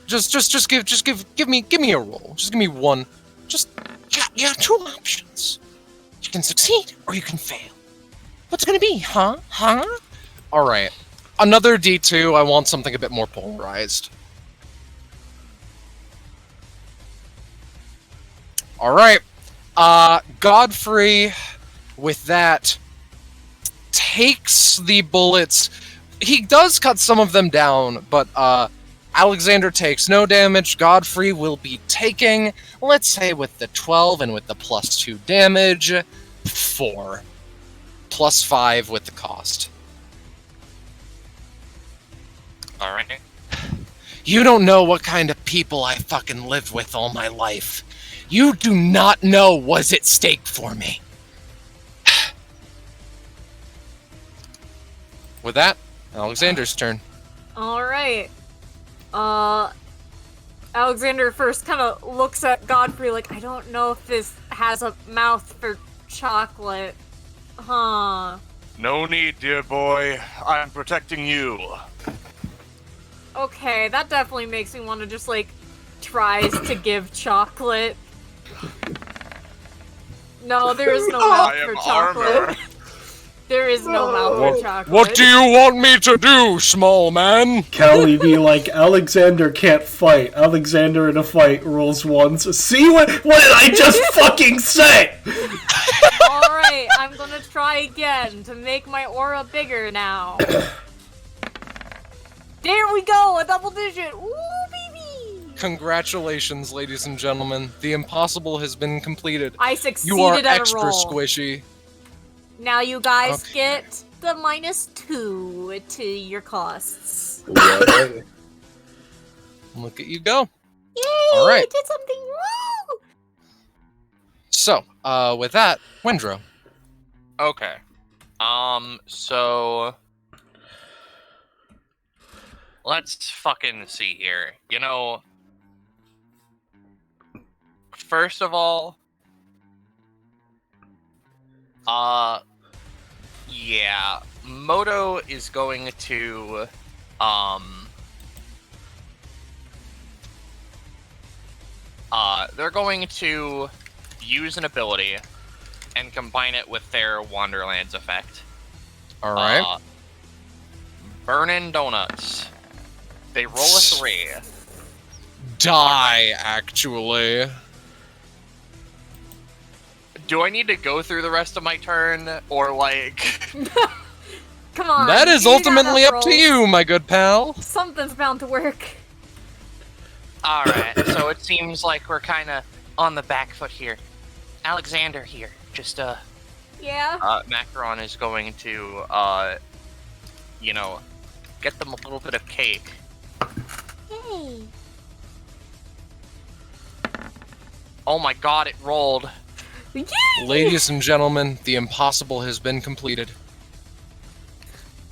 Just give me a roll. Just give me one. You have two options. You can succeed or you can fail. What's it gonna be, huh? Alright. Another D2, I want something a bit more polarized. Alright. Godfrey, with that, takes the bullets. He does cut some of them down, but Alexander takes no damage. Godfrey will be taking, let's say with the 12 and with the +2 damage, 4. +5 with the cost. Alright. You don't know what kind of people I fucking lived with all my life. You do not know what's at stake for me. With that, Alexander's turn. Alright. Alexander first kind of looks at Godfrey like, I don't know if this has a mouth for chocolate. Huh. No need, dear boy. I'm protecting you. Okay, that definitely makes me want to just, like, tries to give chocolate. No, there is no mouth I for am chocolate. armor. There is no mouth for chocolate. What do you want me to do, small man? Callie be like, Alexander can't fight. Alexander in a fight rolls ones. See what did I just fucking say? Alright, I'm gonna try again to make my aura bigger now. There we go, a double digit. Ooh, baby! Congratulations, ladies and gentlemen. The impossible has been completed. I succeeded You are at a extra roll. squishy. Now you guys Okay. get the -2 to your costs. Right. Look at you go. Yay! All right. I did something. Woo! So, with that, Wendro. Okay. So let's fucking see here. You know, first of all, yeah, Moto is going to, they're going to use an ability and combine it with their Wanderlands effect. All right. Burnin' Donuts. They roll a 3. Die, actually. Do I need to go through the rest of my turn, or like... Come on. That is you got ultimately enough up to rolls. you, my good pal. Something's bound to work. Alright, so it seems like we're kind of on the back foot here. Alexander here, just, Yeah. Macaron is going to, you know, get them a little bit of cake. Yay! Oh my god, it rolled. Yay! Ladies and gentlemen, the impossible has been completed.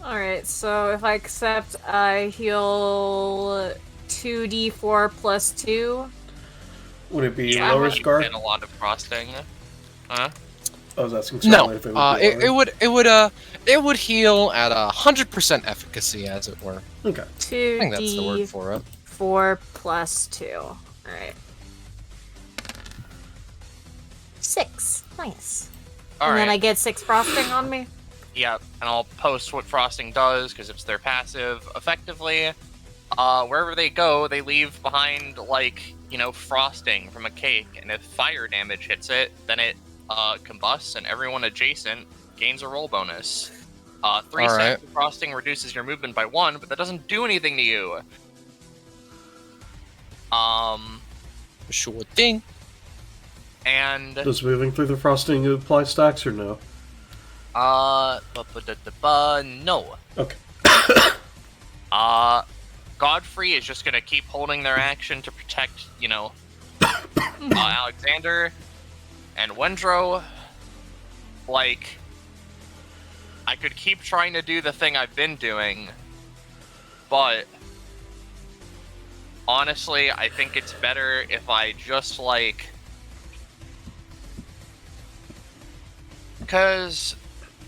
Alright, so if I accept, I heal 2d4 plus 2. Would it be Yeah, lower you scar? get a lot of frosting. Huh? I was asking No, Scarlet if it would be lower. it would heal at 100% efficacy, as it were. Okay. I think that's the word for it. 2d4 plus 2. Alright. 6. Nice. And Alright. then I get 6 frosting on me. Yep, and I'll post what frosting does because it's their passive. Effectively, wherever they go, they leave behind, like, you know, frosting from a cake, and if fire damage hits it, then it combusts, and everyone adjacent gains a roll bonus. 3 Alright. stacks of frosting reduces your movement by 1, but that doesn't do anything to you. Sure thing. And Does moving through the frosting apply stacks or no? no. Okay. Godfrey is just gonna keep holding their action to protect, you know, Alexander and Wendro. Like, I could keep trying to do the thing I've been doing, but honestly, I think it's better if I just, like, because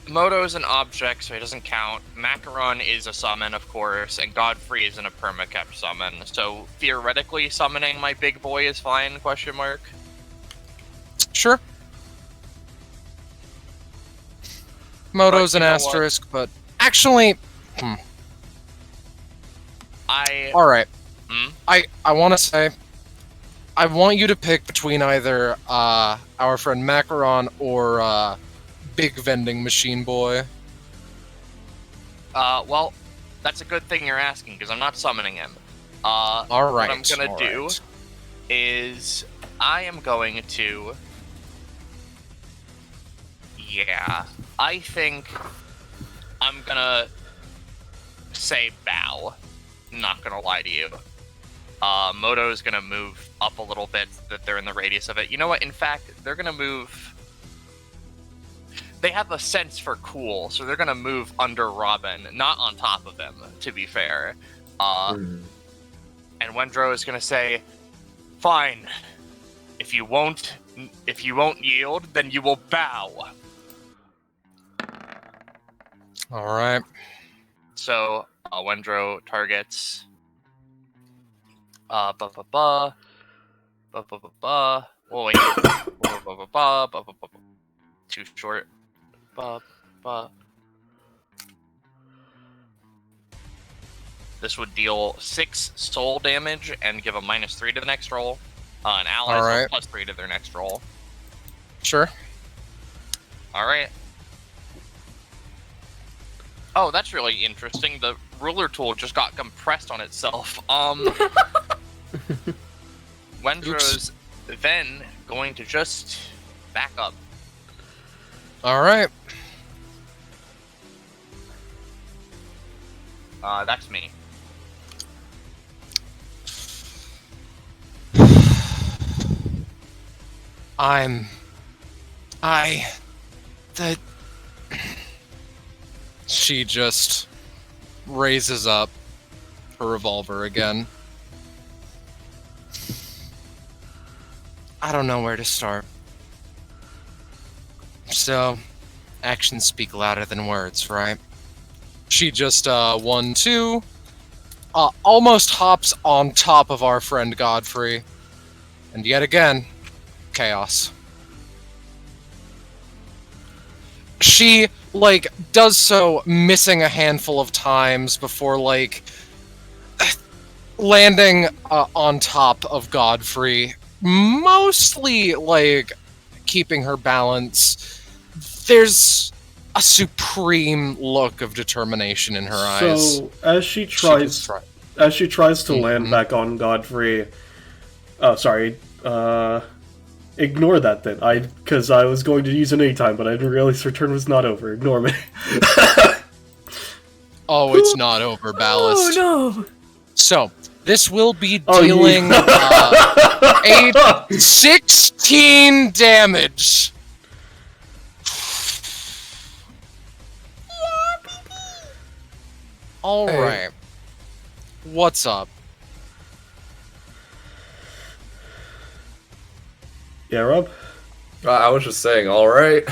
Moto's an object, so he doesn't count. Macaron is a summon, of course, and Godfrey isn't a permakept summon. So theoretically, summoning my big boy is fine? Question mark. Sure. Moto's But an you know what? asterisk, but actually, I all right. Hmm? I want to say, I want you to pick between either our friend Macaron or Big Vending Machine Boy. well, that's a good thing you're asking because I'm not summoning him. All right. What I'm gonna all do right. is I am going to. Yeah, I think I'm gonna say bow. Not gonna lie to you. Moto is gonna move up a little bit so that they're in the radius of it. You know what? In fact, they're gonna move. They have a sense for cool, so they're gonna move under Robin, not on top of him. To be fair, and Wendro is gonna say, "Fine. If you won't yield, then you will bow." All right. So Wendro targets. Oh wait. Too short. This would deal 6 soul damage and give a -3 to the next roll. And allies Alright. +3 to their next roll. Sure. Alright. Oh, that's really interesting. The ruler tool just got compressed on itself. Wendro's then going to just back up. All right. That's me. She just raises up her revolver again. I don't know where to start. So, actions speak louder than words, right? She just, 1, 2, almost hops on top of our friend Godfrey. And yet again, chaos. She, like, does so missing a handful of times before, like, landing on top of Godfrey. Mostly, like, keeping her balance. There's a supreme look of determination in her eyes. So, as she tries to land back on Godfrey... Oh, sorry. Ignore that then. Because I was going to use an anytime, but I didn't realize her turn was not over. Ignore me. Oh, it's not over, Ballast. Oh no! So, this will be dealing 16 damage. Alright. What's up? Yeah, Rob? I was just saying, alright.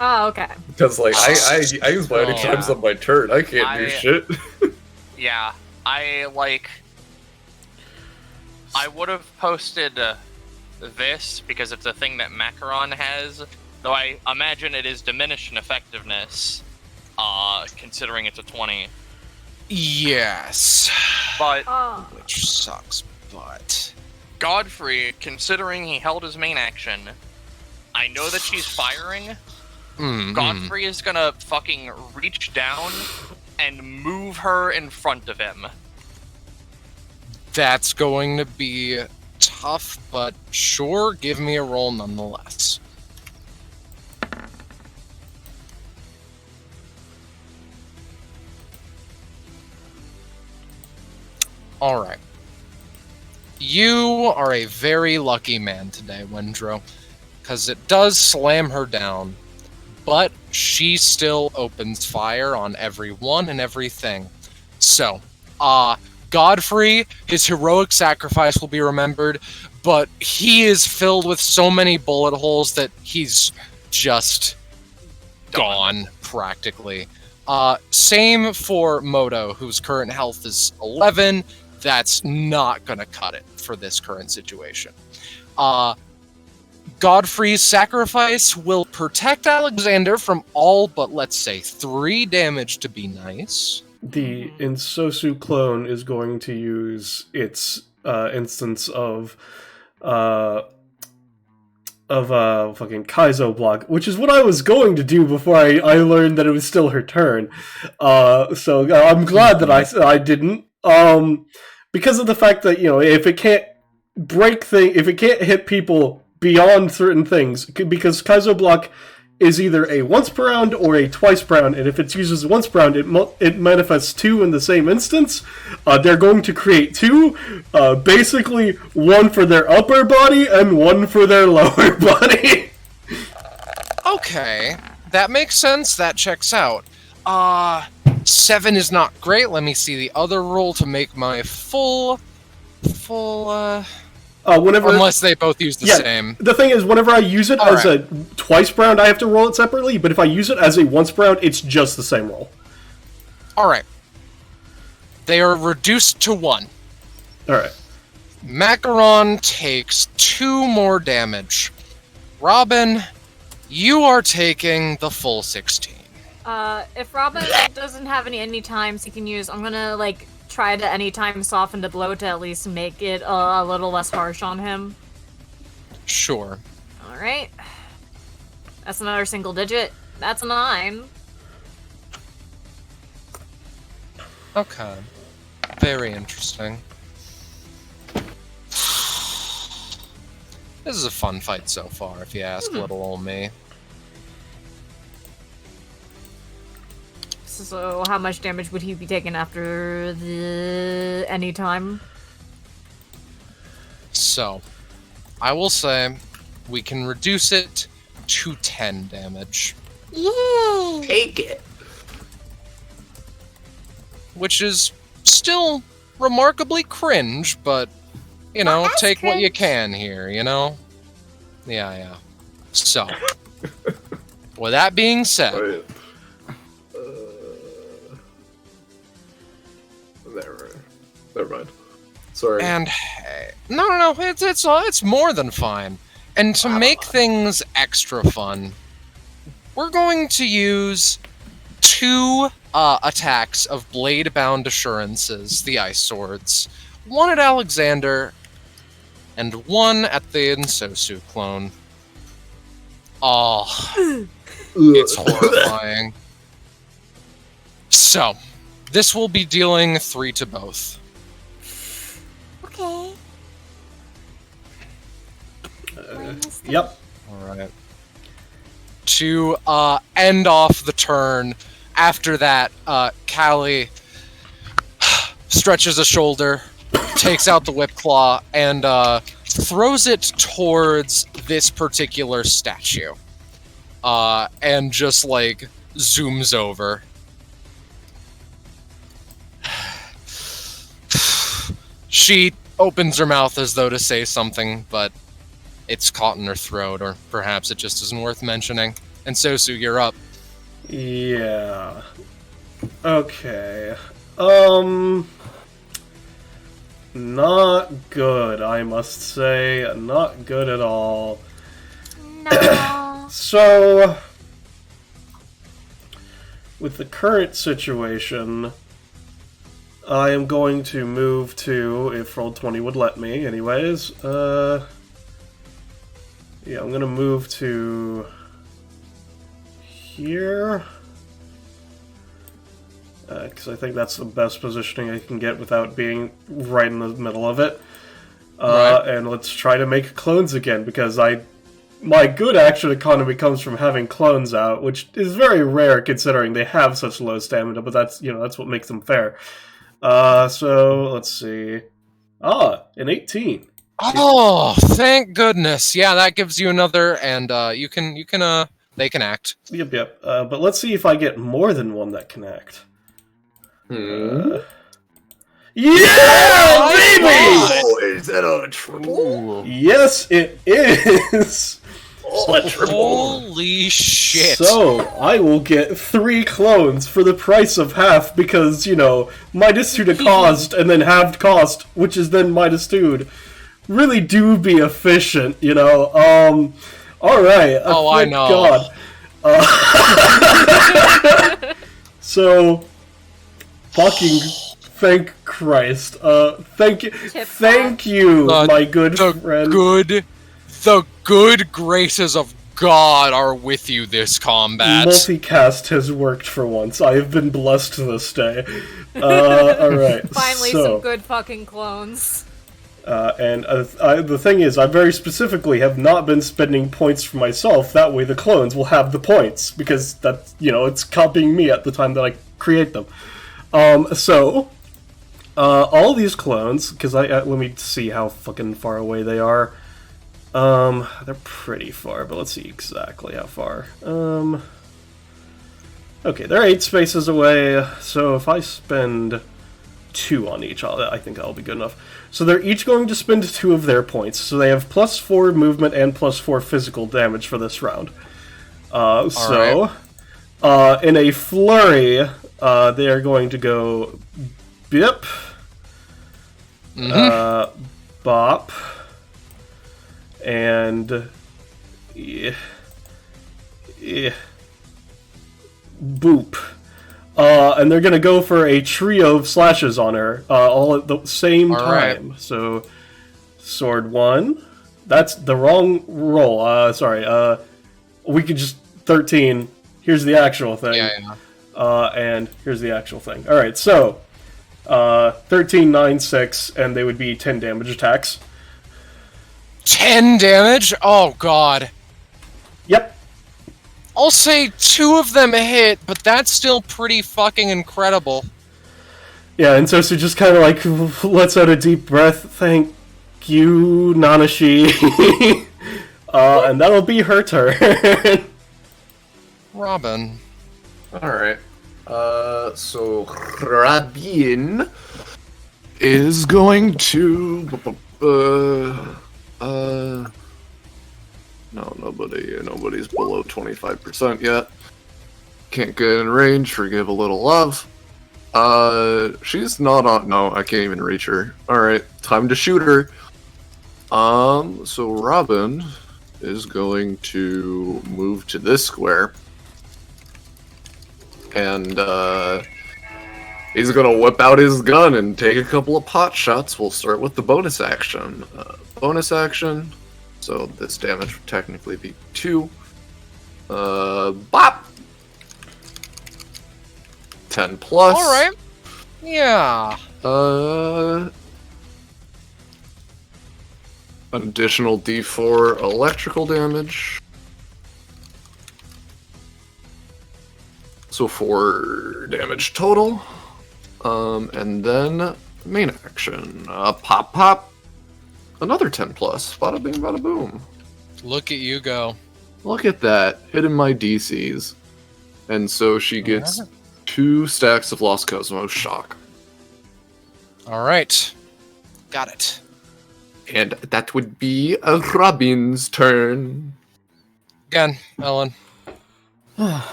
Oh, okay. Because, like, I use my Oh, anytimes yeah. on my turn. I can't do shit. Yeah, I would have posted this because it's a thing that Macaron has, though I imagine it is diminished in effectiveness, considering it's a 20. Yes. But Which sucks, but... Godfrey, considering he held his main action, I know that she's firing. Godfrey is gonna fucking reach down and move her in front of him. That's going to be tough, but sure, give me a roll nonetheless. Alright. You are a very lucky man today, Wendro, because it does slam her down, but she still opens fire on everyone and everything. So, Godfrey, his heroic sacrifice will be remembered, but he is filled with so many bullet holes that he's just gone, practically. Same for Moto, whose current health is 11. That's not gonna cut it for this current situation. Godfrey's sacrifice will protect Alexander from all but, let's say, 3 damage to be nice. The Ensue clone is going to use its instance of fucking Kaizo block, which is what I was going to do before I learned that it was still her turn. So I'm glad that I didn't. Because of the fact that, you know, if it can't if it can't hit people beyond certain things, because Kaizo block is either a once per round or a twice per round, and if it's used as once per round, it manifests 2 in the same instance. They're going to create 2, basically 1 for their upper body and 1 for their lower body. Okay, that makes sense. That checks out. 7 is not great. Let me see the other roll to make my full. Unless they both use the same. The thing is, whenever I use it as a twice per round, I have to roll it separately. But if I use it as a once per round, it's just the same roll. All right. They are reduced to 1. All right. Macaron takes 2 more damage. Robin, you are taking the full 16. If Robin doesn't have any times he can use, I'm gonna, like, try to anytime soften the blow to at least make it a little less harsh on him. Sure. Alright. That's another single digit. That's a 9. Okay. Very interesting. This is a fun fight so far, if you ask little old me. So how much damage would he be taking after the anytime? So, I will say, we can reduce it to 10 damage. Yay! Take it. Which is still remarkably cringe, but, you know, That's take what you cringe. can here, you know? Yeah. So, with that being said, Alright. Never mind. Sorry. and no, it's more than fine. And to make things extra fun, we're going to use 2 attacks of Blade-bound Assurances, the Ice Swords. 1 at Alexander, and 1 at the ensue clone. Oh, it's horrifying. So, this will be dealing 3 to both. Okay. Yep. Alright. To end off the turn, after that, Callie stretches a shoulder, takes out the whip claw, and throws it towards this particular statue. And just, like, zooms over. She opens her mouth as though to say something, but it's caught in her throat, or perhaps it just isn't worth mentioning. And Sosu, you're up. Yeah. Okay. Not good, I must say. Not good at all. No. So, with the current situation, I am going to move to, if Roll20 would let me, anyways, yeah, I'm gonna move to here, because I think that's the best positioning I can get without being right in the middle of it. Right. And let's try to make clones again, because my good action economy comes from having clones out, which is very rare considering they have such low stamina, but that's, that's what makes them fair. So, let's see. An 18. Oh, thank goodness. Yeah, that gives you another, and they can act. Yep. But let's see if I get more than one that can act. Yeah, baby! Oh, is that a triple? Yes, it is! Oh, a triple. Holy shit. So, I will get 3 clones for the price of half because, minus 2 to cost and then halved cost, which is then minus 2. Really do be efficient, Alright. Oh, I know. God. So, fucking thank Christ. Thank you, my good friend. The good graces of God are with you this combat. Multicast has worked for once. I have been blessed this day. Alright. Finally, some good fucking clones. And the thing is, I very specifically have not been spending points for myself. That way the clones will have the points. Because that's, it's copying me at the time that I create them. All these clones, because let me see how fucking far away they are. They're pretty far, but let's see exactly how far. Okay, they're 8 spaces away, so if I spend 2 on each, I think that'll be good enough. So they're each going to spend 2 of their points, so they have +4 movement and +4 physical damage for this round. In a flurry, they are going to go Bip, Bop, and Boop. And they're gonna go for a trio of slashes on her, all at the same time. Right. So, sword 1. That's the wrong roll. Sorry. We could just 13. Here's the actual thing. Yeah. And here's the actual thing. Alright, so 13, 9, 6, and they would be 10 damage attacks. 10 damage? Oh, God. Yep. I'll say 2 of them hit, but that's still pretty fucking incredible. Yeah, and so just kind of like lets out a deep breath. Thank you, Nanashi. And that'll be her turn. Robin. Alright. So Rabin is going to no, nobody's below 25% yet. Can't get in range, forgive a little love. She's not on. No, I can't even reach her. Alright, time to shoot her. So Robin is going to move to this square. And, he's gonna whip out his gun and take a couple of pot shots. We'll start with the bonus action. So this damage would technically be 2. Bop! 10 plus. Alright. Yeah. An additional D4 electrical damage. So 4 damage total. And then main action. Pop pop. Another 10 plus. Bada bing bada boom. Look at you go. Look at that. Hitting my DCs. And so she gets 2 stacks of Lost Cosmos shock. Alright. Got it. And that would be Robin's turn. Again, Ellen.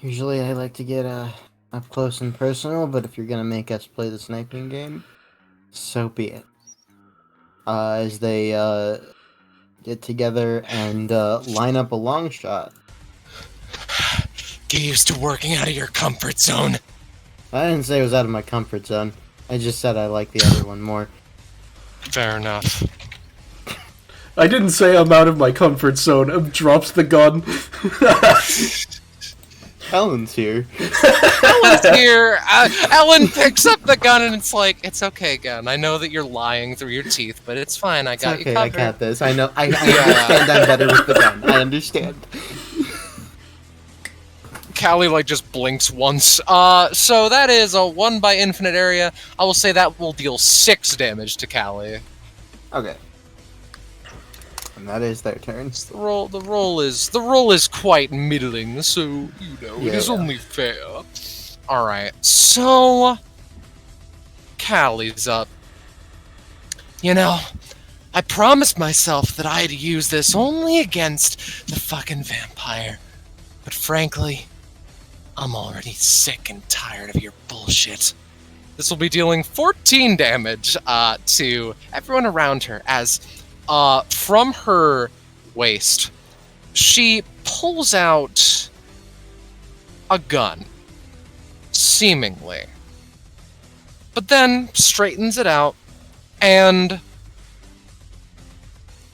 Usually I like to get up close and personal, but if you're gonna make us play the sniping game, so be it. As they get together and line up a long shot. Get used to working out of your comfort zone. I didn't say it was out of my comfort zone. I just said I like the other one more. Fair enough. I didn't say I'm out of my comfort zone. Drops the gun. Ellen's here. Ellen's here. Ellen picks up the gun and it's like, it's okay, gun. I know that you're lying through your teeth, but it's fine. I got Okay, you I covered. got this. I know. I understand I'm better with the gun. I understand. Callie, like, just blinks once. So that is a 1 by infinite area. I will say that will deal 6 damage to Callie. Okay. And that is their turn. The roll is quite middling, so, you know, it is Yeah. only fair. Alright, so... Callie's up. You know, I promised myself that I'd use this only against the fucking vampire. But frankly, I'm already sick and tired of your bullshit. This will be dealing 14 damage to everyone around her as from her waist, she pulls out a gun, seemingly, but then straightens it out, and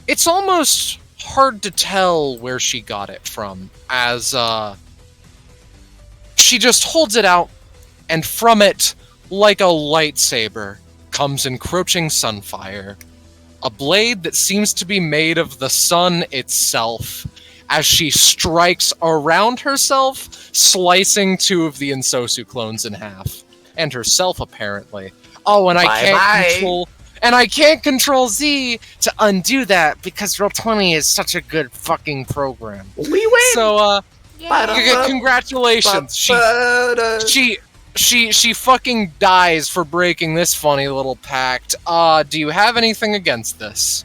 it's almost hard to tell where she got it from, as she just holds it out, and from it, like a lightsaber, comes encroaching sunfire. A blade that seems to be made of the sun itself, as she strikes around herself, slicing 2 of the Ensue clones in half. And herself, apparently. Oh, and I can't control Z to undo that, because Roll20 is such a good fucking program. We win! So, Yeah. congratulations. She fucking dies for breaking this funny little pact. Do you have anything against this?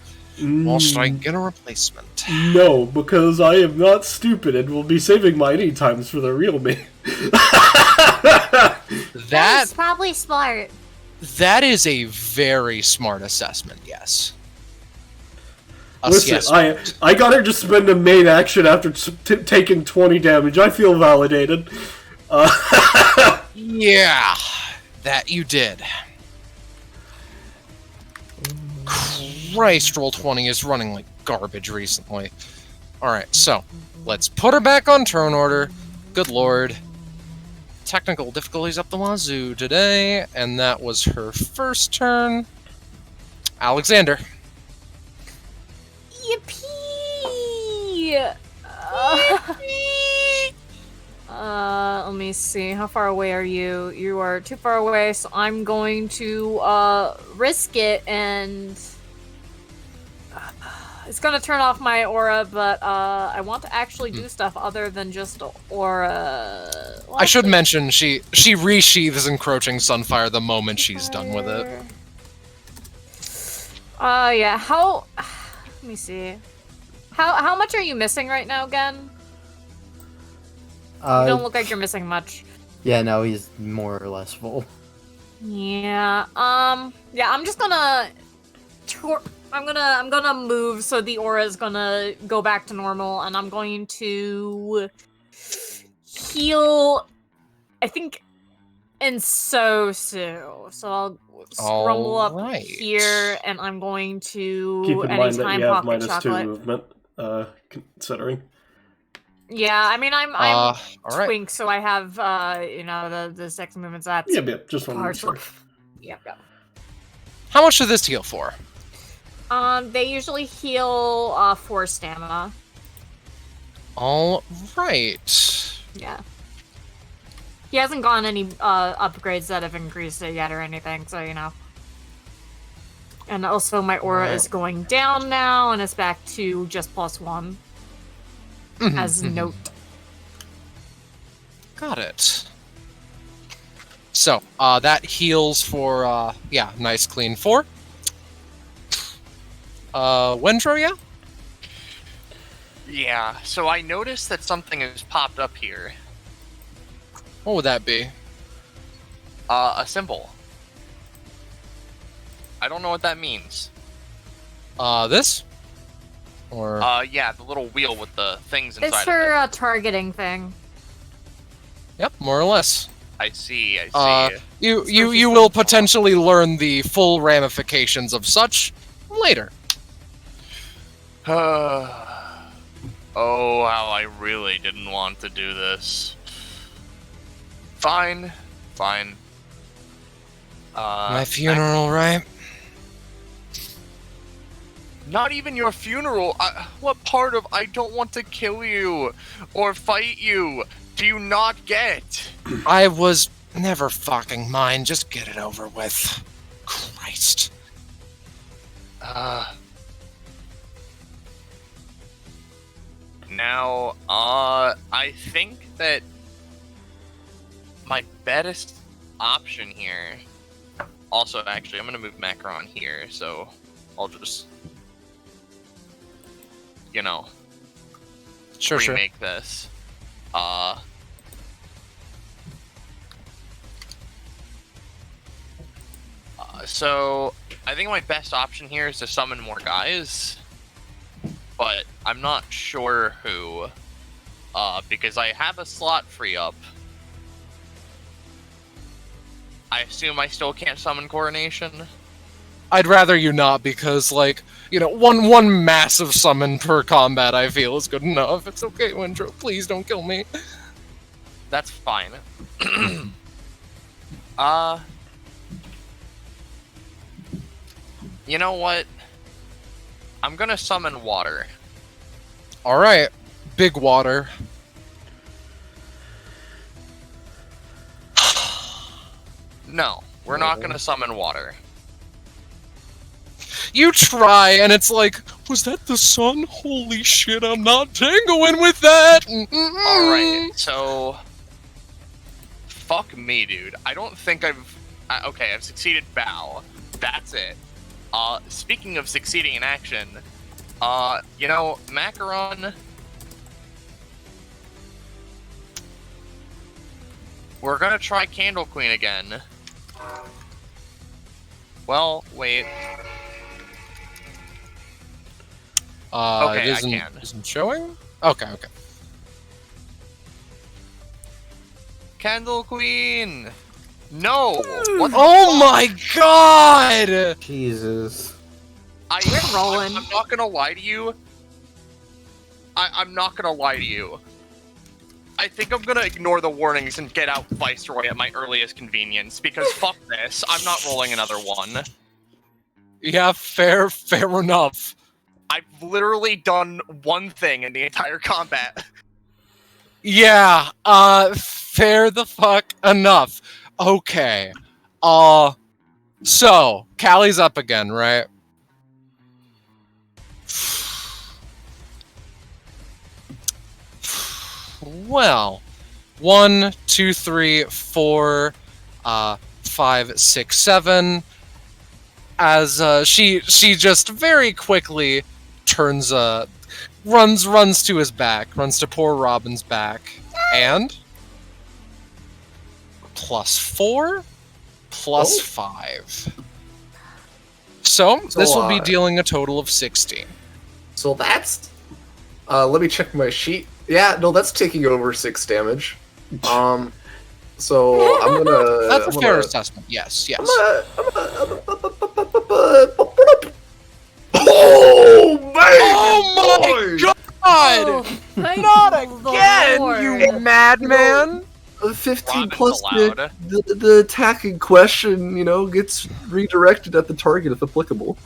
Or should I get a replacement? No, because I am not stupid and will be saving my any times for the real me. That's probably smart. That is a very smart assessment, yes. Listen, I got her to spend a main action after taking 20 damage. I feel validated. Yeah, that you did. Christ, Roll20 is running like garbage recently. Alright, so, let's put her back on turn order. Good lord. Technical difficulties up the wazoo today, and that was her first turn. Alexander. Yippee! Let me see. How far away are you? You are too far away, so I'm going to risk it and It's gonna turn off my aura, but I want to actually do stuff other than just aura. Well, I should mention she resheathes Encroaching Sunfire the moment she's done with it. Yeah. How? Let me see. How much are you missing right now, Gen? You don't look like you're missing much. Yeah, no, he's more or less full. Yeah. Yeah. I'm just gonna. I'm gonna move so the aura is gonna go back to normal, and I'm going to heal. I think ensue. So I'll scrumble up here, and I'm going to Keep in mind that anytime you have pocket -2 chocolate. movement, considering. Yeah, I mean I'm all right. twink, so I have the 6 movements. That's Yeah, just one. partial. Yep. How much does this heal for? They usually heal 4 stamina. All right. Yeah. He hasn't gotten any upgrades that have increased it yet or anything, so you know. And also my aura is going down now, and it's back to just +1. As note. Got it. So, that heals for, yeah, nice clean 4. Wendro, yeah? Yeah, so I noticed that something has popped up here. What would that be? A symbol. I don't know what that means. This? Or... yeah, the little wheel with the things inside It's of it. her targeting thing. Yep, more or less. I see. You will potentially learn the full ramifications of such later. Oh, how I really didn't want to do this. Fine. My funeral, right? Not even your funeral. What part of I don't want to kill you or fight you do you not get? I was never fucking mine. Just get it over with. Christ. Now, I think that my best option here. Also, actually, I'm gonna move Macron here, so I'll just, Sure. remake this. So I think my best option here is to summon more guys, but I'm not sure who, because I have a slot free up. I assume I still can't summon Coronation. I'd rather you not, because, like, one massive summon per combat, I feel, is good enough. It's okay, Wendro. Please don't kill me. That's fine. You know what? I'm gonna summon water. Alright. Big water. No, we're not gonna summon water. You try, and it's like, was that the sun? Holy shit, I'm not tangoing with that! Alright, so... Fuck me, dude. I don't think I've... okay, I've succeeded Bow. That's it. Speaking of succeeding in action, Macaron... We're gonna try Candle Queen again. Well, wait. Okay, it isn't showing? Okay. Candle Queen! No! What the Oh my god! Jesus. We're rolling. I'm not gonna lie to you. I'm not gonna lie to you. I think I'm gonna ignore the warnings and get out Viceroy at my earliest convenience, because fuck this, I'm not rolling another one. Yeah, fair enough. I've literally done one thing in the entire combat. Yeah, fair the fuck enough. Okay. So, Callie's up again, right? well, 1, 2, 3, 4, 5, 6, 7. As she just very quickly turns runs to his back, runs to poor Robin's back, and +4, +5. So this will be dealing a total of 16. So that's... let me check my sheet. Yeah, no, that's taking over 6 damage. So I'm gonna... That's a fair assessment, yes. Oh my god! Not again, you madman! 15 Robin's plus allowed. the attacking question, gets redirected at the target if applicable.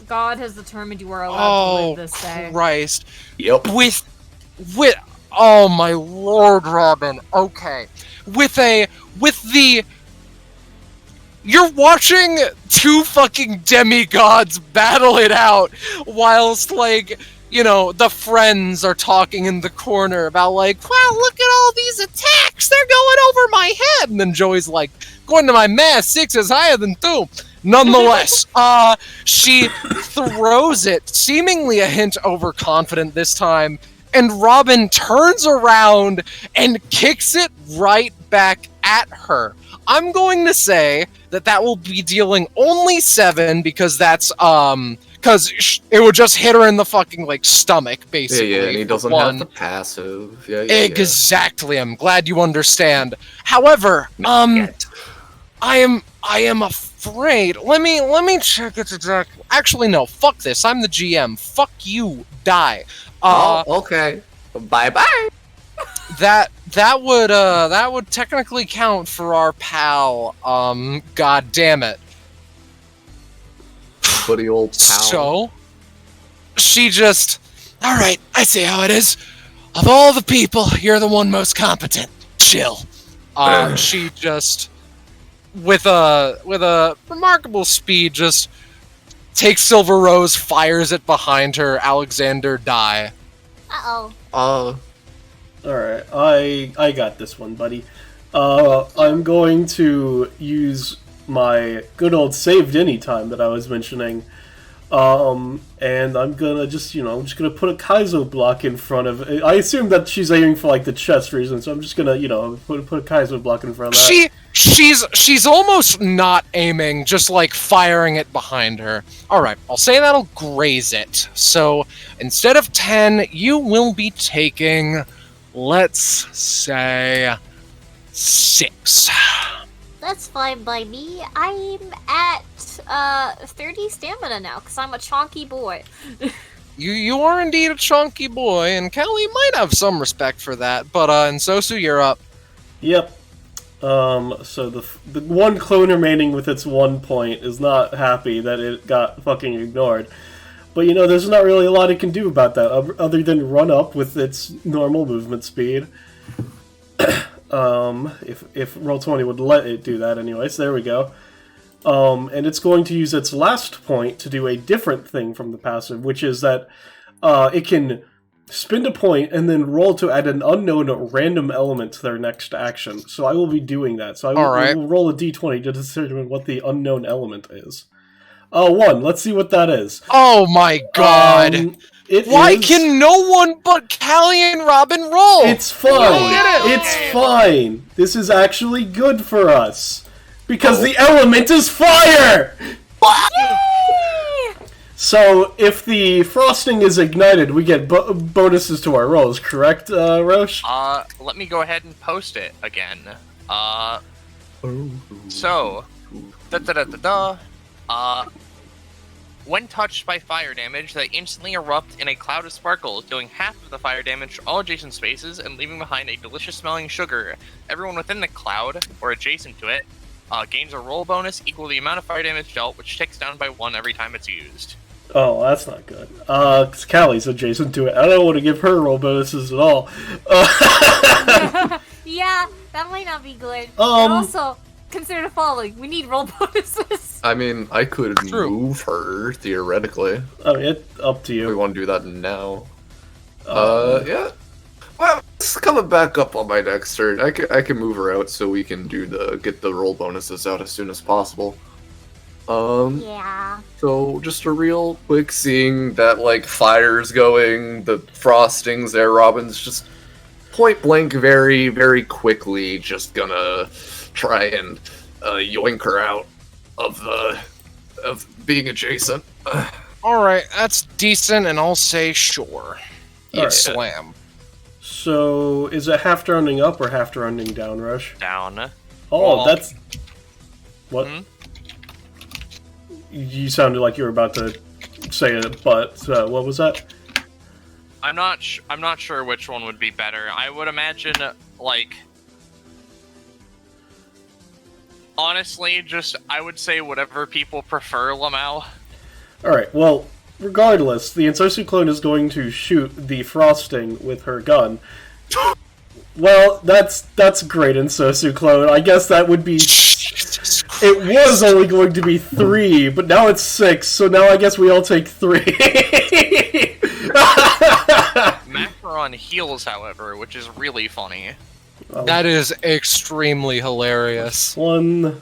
God has determined you are allowed to live this day. Christ. Yep. With oh my lord, Robin. Okay. You're watching 2 fucking demigods battle it out whilst, the friends are talking in the corner about, wow, look at all these attacks! They're going over my head! And then Joey's like, going to my math, 6 is higher than 2. Nonetheless, she throws it, seemingly a hint overconfident this time, and Robin turns around and kicks it right back at her. I'm going to say that will be dealing only 7 because that's, because it would just hit her in the fucking, stomach, basically. Yeah, and he doesn't have the passive. Yeah, exactly, I'm glad you understand. However, I am afraid. Let me check its exact. Actually, no. Fuck this. I'm the GM. Fuck you. Die. Okay. Bye bye. That would technically count for our pal. God damn it. Buddy old pal. So she just. All right. I see how it is. Of all the people, you're the one most competent. Chill. She just. With a remarkable speed, just takes Silver Rose, fires it behind her. Alexander, die. Uh-oh. Alright, I got this one, buddy. I'm going to use my good old saved anytime that I was mentioning. And I'm gonna just gonna put a Kaizo block in front of it. I assume that she's aiming for the chest reason, so I'm just gonna, put a Kaizo block in front of that. She's almost not aiming, just firing it behind her. Alright, I'll say that'll graze it. So instead of 10, you will be taking, let's say, 6. That's fine by me. I'm at 30 stamina now, because I'm a chonky boy. You are indeed a chunky boy, and Kelly might have some respect for that, but Nsosu, you're up. Yep. So the one clone remaining with its 1 point is not happy that it got fucking ignored. But there's not really a lot it can do about that, other than run up with its normal movement speed. If Roll20 would let it do that anyways, there we go. And it's going to use its last point to do a different thing from the passive, which is that it can spend a point and then roll to add an unknown random element to their next action. So I will be doing that. So I will roll a d20 to determine what the unknown element is. 1. Let's see what that is. Oh my god! Why can no one but Callie and Robin roll? It's fine. It's fine. This is actually good for us. Because the element is fire! So, if the frosting is ignited, we get bonuses to our rolls, correct, Roche? Let me go ahead and post it again. So, when touched by fire damage, they instantly erupt in a cloud of sparkles, doing half of the fire damage to all adjacent spaces and leaving behind a delicious-smelling sugar. Everyone within the cloud, or adjacent to it, gains a roll bonus equal to the amount of fire damage dealt, which ticks down by 1 every time it's used. Oh, that's not good. Because Callie's adjacent to it. I don't want to give her roll bonuses at all. Yeah, that might not be good. And also, consider the following. We need roll bonuses. I mean, I could move her, theoretically. I mean, it's up to you. We want to do that now. Yeah. Well, it's coming back up on my next turn. I can move her out so we can get the roll bonuses out as soon as possible. Yeah. So just a real quick, seeing that like fire's going, the frostings there, Robin's just point blank, very, very quickly, just gonna try and yoink her out of being adjacent. Alright, that's decent, and I'll say sure. You Alright. slam. So, is it half rounding up or half rounding down, Rush? Down. Oh, Well- that's... What? Hmm? You sounded like you were about to say it, but what was that? I'm not sure which one would be better. I would imagine, like... Honestly, I would say whatever people prefer, Lamau. Alright, well, regardless, the ensue clone is going to shoot the frosting with her gun. Well, that's great, ensue clone. I guess that would be... It was only going to be 3, but now it's 6, so now I guess we all take 3. Macron heals, however, which is really funny. That is extremely hilarious. 1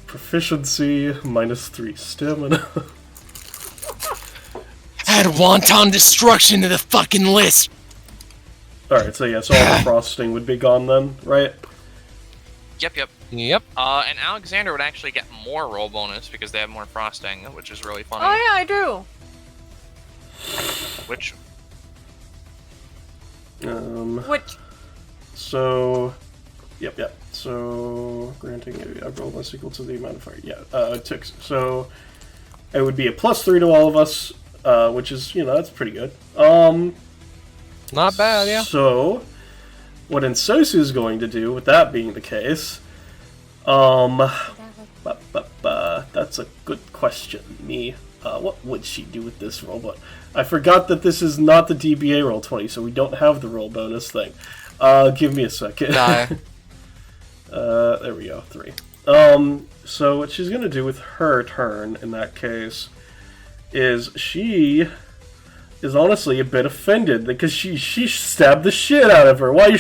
proficiency, -3 stamina. Add wanton destruction to the fucking list! Alright, so yeah, so all the frosting would be gone then, right? Yep. Yep. And Alexander would actually get more roll bonus because they have more frosting, which is really funny. Oh yeah, I do. Which Which So, yep. So, granting a roll less equal to the amount of fire. Yeah, it took. So, it would be a +3 to all of us, which is, that's pretty good. Not bad, yeah. So, what ensue is going to do, with that being the case, that's a good question. What would she do with this roll? But I forgot that this is not the DBA roll 20, so we don't have the roll bonus thing. Give me a second. Die. There we go, 3. So what she's gonna do with her turn, in that case, is she is honestly a bit offended, because she stabbed the shit out of her. Why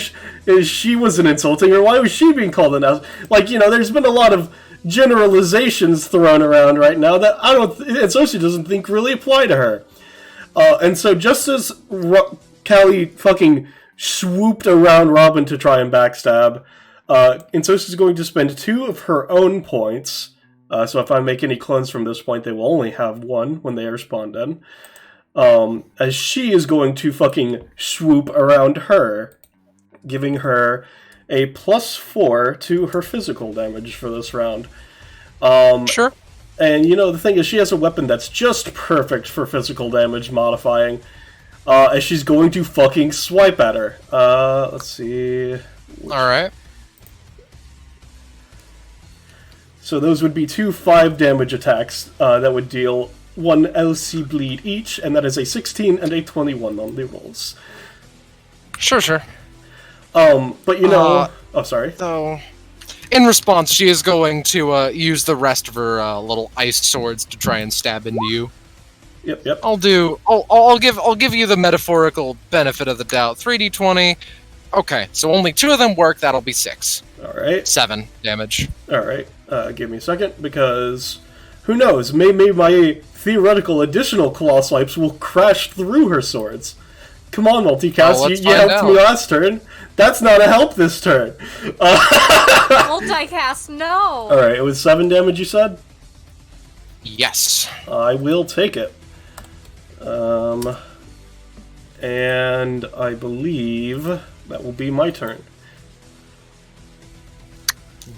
she wasn't insulting her, why was she being called an ass? Like, there's been a lot of generalizations thrown around right now that ensue doesn't think really apply to her. And so just as Callie fucking swooped around Robin to try and backstab, ensue is going to spend 2 of her own points. So if I make any clones from this point, they will only have 1 when they are spawned in. As she is going to fucking swoop around her, giving her a +4 to her physical damage for this round. Sure. And, the thing is, she has a weapon that's just perfect for physical damage modifying, as she's going to fucking swipe at her. Let's see. Alright. So those would be 2 5 damage attacks that would deal 1 LC bleed each, and that is a 16 and a 21 on the rolls. Sure. But oh, sorry. So, in response, she is going to use the rest of her little ice swords to try and stab into you. Yep. I'll give you the metaphorical benefit of the doubt. 3d20. Okay, so only 2 of them work. That'll be 6. All right. 7 damage. All right. Give me a second, because who knows? Maybe my theoretical additional claw swipes will crash through her swords. Come on, multicast. Let's You helped me last turn. That's not a help this turn. multicast, no. All right. It was 7 damage. You said. Yes. I will take it. And I believe that will be my turn.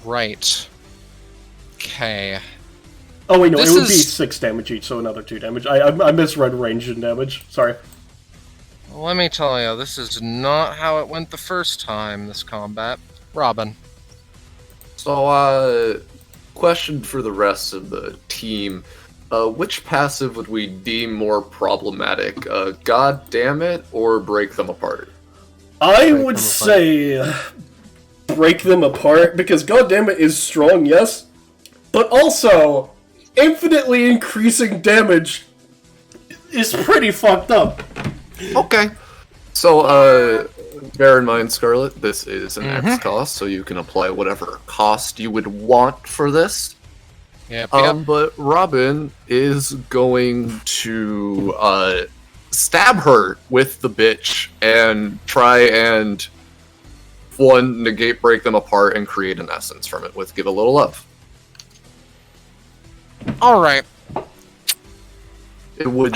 Right. Okay. Oh wait, no, This it would be is- 6 damage each, so another 2 damage. I misread range and damage. Sorry. Let me tell you, this is not how it went the first time, this combat. Robin. So, question for the rest of the team. Which passive would we deem more problematic? God damn it, or break them apart? I would say break them apart, because goddammit is strong, yes, but also infinitely increasing damage is pretty fucked up. Okay. So, Bear in mind, Scarlet, this is an X cost, so you can apply whatever cost you would want for this. Yep. But Robin is going to stab her with the bitch and try and negate, break them apart, and create an essence from it with Give a Little Love. Alright. It would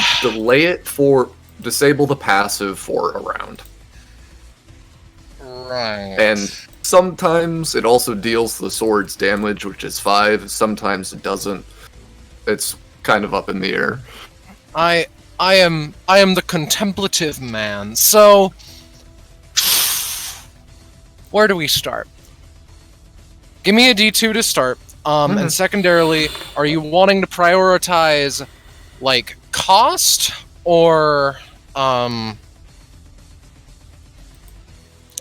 disable the passive for a round. Right. And sometimes it also deals the sword's damage, which is 5. Sometimes it doesn't. It's kind of up in the air. I am the contemplative man, so where do we start? Give me a D2 to start. And secondarily, are you wanting to prioritize like cost or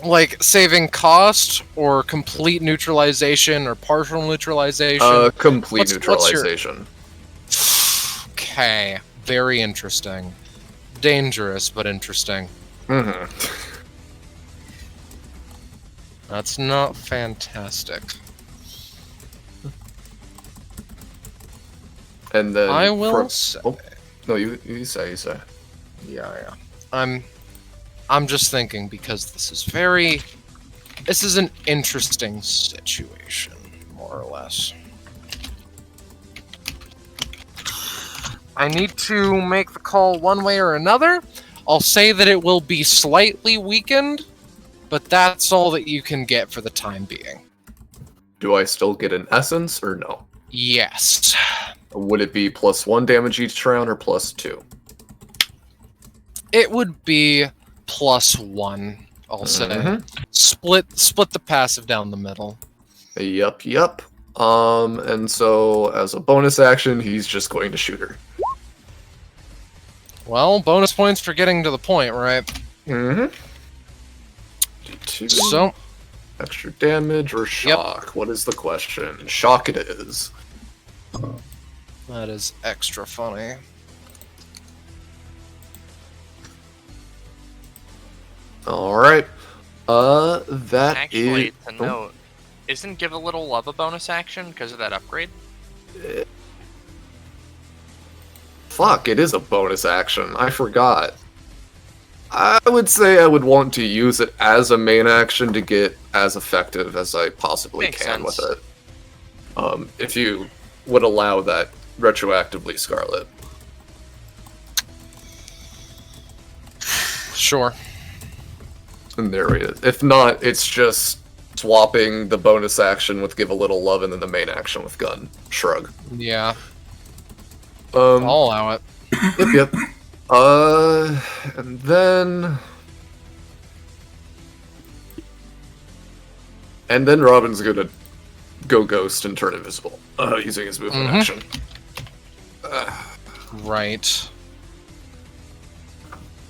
like saving cost or complete neutralization or partial neutralization? Complete neutralization. Okay, very interesting. Dangerous, but interesting. That's not fantastic. And then I will say. Oh, no, you say. Yeah. I'm just thinking because this is an interesting situation, more or less. I need to make the call one way or another. I'll say that it will be slightly weakened, but that's all that you can get for the time being. Do I still get an essence or no? Yes. Would it be +1 damage each round or +2? It would be +1, I'll say. Split the passive down the middle. Yup. And so as a bonus action, he's just going to shoot her. Well, bonus points for getting to the point, right? D2. So, extra damage or shock? What is the question? Shock it is. that is extra funny. Alright. That Actually, is... to note, isn't Give a Little Love a bonus action because of that upgrade? Fuck, it is a bonus action. I forgot. I would say I would want to use it as a main action to get as effective as I possibly Makes can sense. with it. If you would allow that retroactively, Scarlet. Sure. And there it is. If not, it's just swapping the bonus action with Give a Little Love and then the main action with Gun. Shrug. Yeah. I'll allow it. Yep. And then... Robin's gonna go ghost and turn invisible, using his movement action. Right.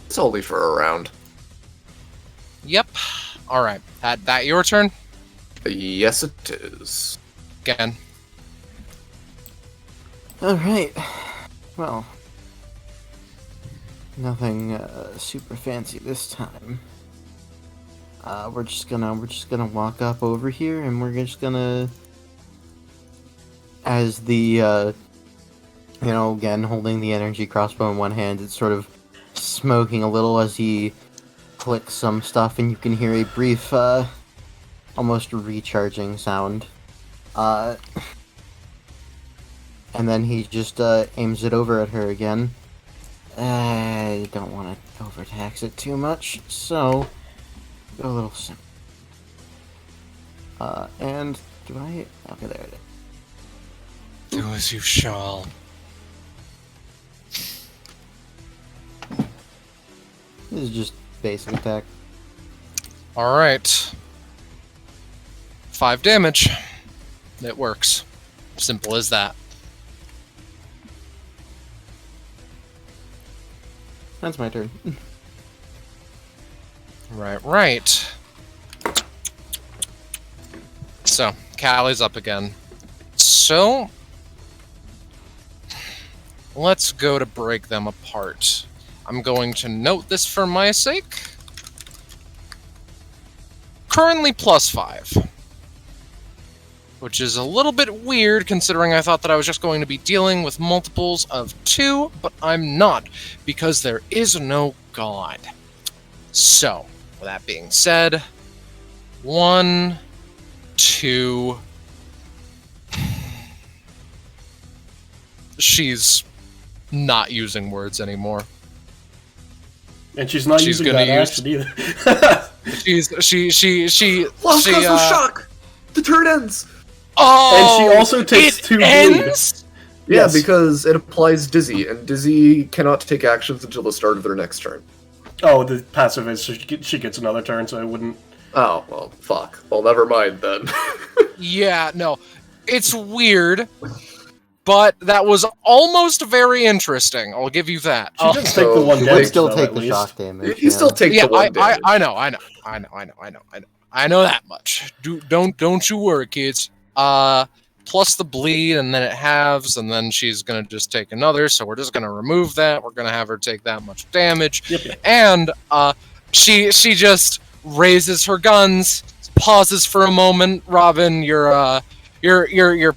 It's only for a round. Yep. Alright. That your turn? Yes, it is. Again. Alright. Well, nothing super fancy this time. We're just gonna walk up over here, and we're just gonna, as the again holding the energy crossbow in one hand, it's sort of smoking a little as he clicks some stuff, and you can hear a brief, almost recharging sound. And then he just aims it over at her again. I don't want to overtax it too much, so go a little simple. And do I? Okay, there it is. Do as you shall. This is just basic attack. Alright. 5 damage. It works. Simple as that. That's my turn. Right. So, Callie's up again. So, let's go to break them apart. I'm going to note this for my sake. currently +5. Which is a little bit weird, considering I thought that I was just going to be dealing with multiples of 2, but I'm not, because there is no god. So, with that being said, 1, 2... She's not using words anymore. And she's not using gonna that use- action either. She Lost cosmic shock! The turn ends! Oh! And she also takes it 2 bleed. ends? Yeah, Yes. because it applies Dizzy, and Dizzy cannot take actions until the start of their next turn. Oh, the passive is she gets another turn, so I wouldn't... Oh, well, fuck. Well, never mind then. Yeah, no. It's weird, but that was almost very interesting. I'll give you that. She does take the So 1 she damage, would still though, take at the least. shock damage. You still take Yeah, the 1 damage. I know that much. Don't you worry, kids. Plus the bleed, and then it halves, and then she's gonna just take another. So we're just gonna remove that. We're gonna have her take that much damage, Yep. and she just raises her guns, pauses for a moment. Robin, your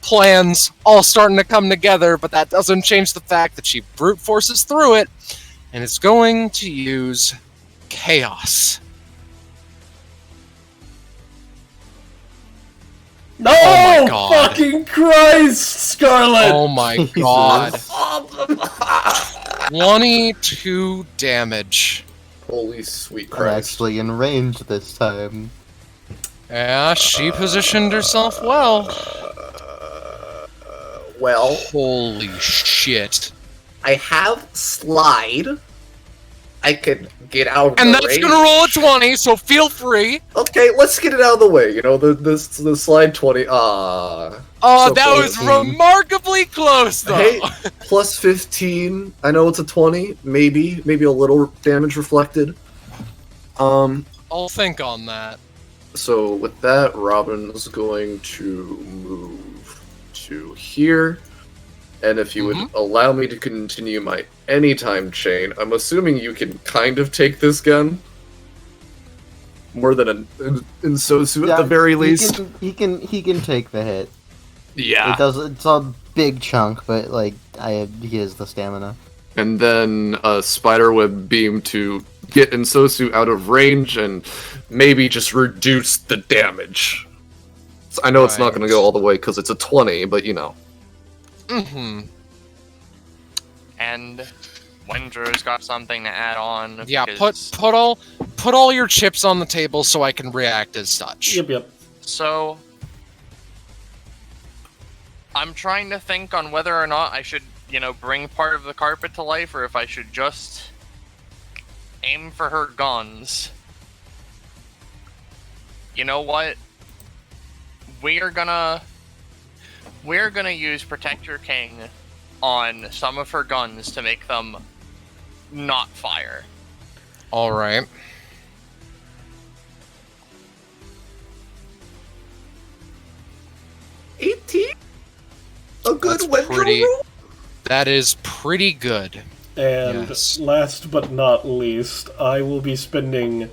plans all starting to come together, but that doesn't change the fact that she brute forces through it, and is going to use chaos. No! Oh my God. Fucking Christ, Scarlet! Oh my Jesus. god. 22 damage. Holy sweet I'm Christ. actually in range this time. Yeah, she positioned herself well. Well, Holy shit. I have Slide. I could get out of And the that's range. gonna roll a 20, so feel free. Okay, let's get it out of the way. You know, the Slide 20. Oh, So that was 14. remarkably close, though. Hey, plus 15. I know it's a 20. Maybe a little damage reflected. I'll think on that. So with that, Robin's going to move to here. And if you would allow me to continue my anytime chain, I'm assuming you can kind of take this gun. More than an Insosu at the very least. He can take the hit. Yeah. It's a big chunk, but like he has the stamina. And then a spiderweb beam to get Insosu out of range and maybe just reduce the damage. So I know it's not Right. going to go all the way because it's a 20, but you know. Mm-hmm. And Windrow's got something to add on. Yeah, because- put all your chips on the table so I can react as such. Yep. So, I'm trying to think on whether or not I should, bring part of the carpet to life, or if I should just aim for her guns. You know what? We're gonna use Protect Your King on some of her guns to make them not fire. Alright. A good That's Wendell pretty- roll? That is pretty good. And Yes. last but not least, I will be spending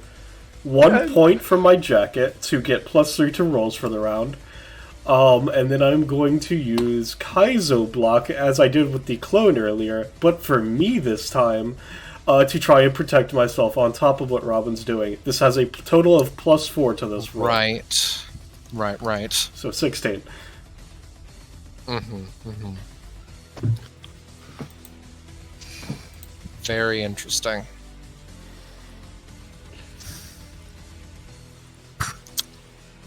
1 point from my jacket to get +3 to rolls for the round. And then I'm going to use Kaizo block as I did with the clone earlier, but for me this time, to try and protect myself on top of what Robin's doing. This has a total of +4 to this roll. Right. Right. So 16. Very interesting.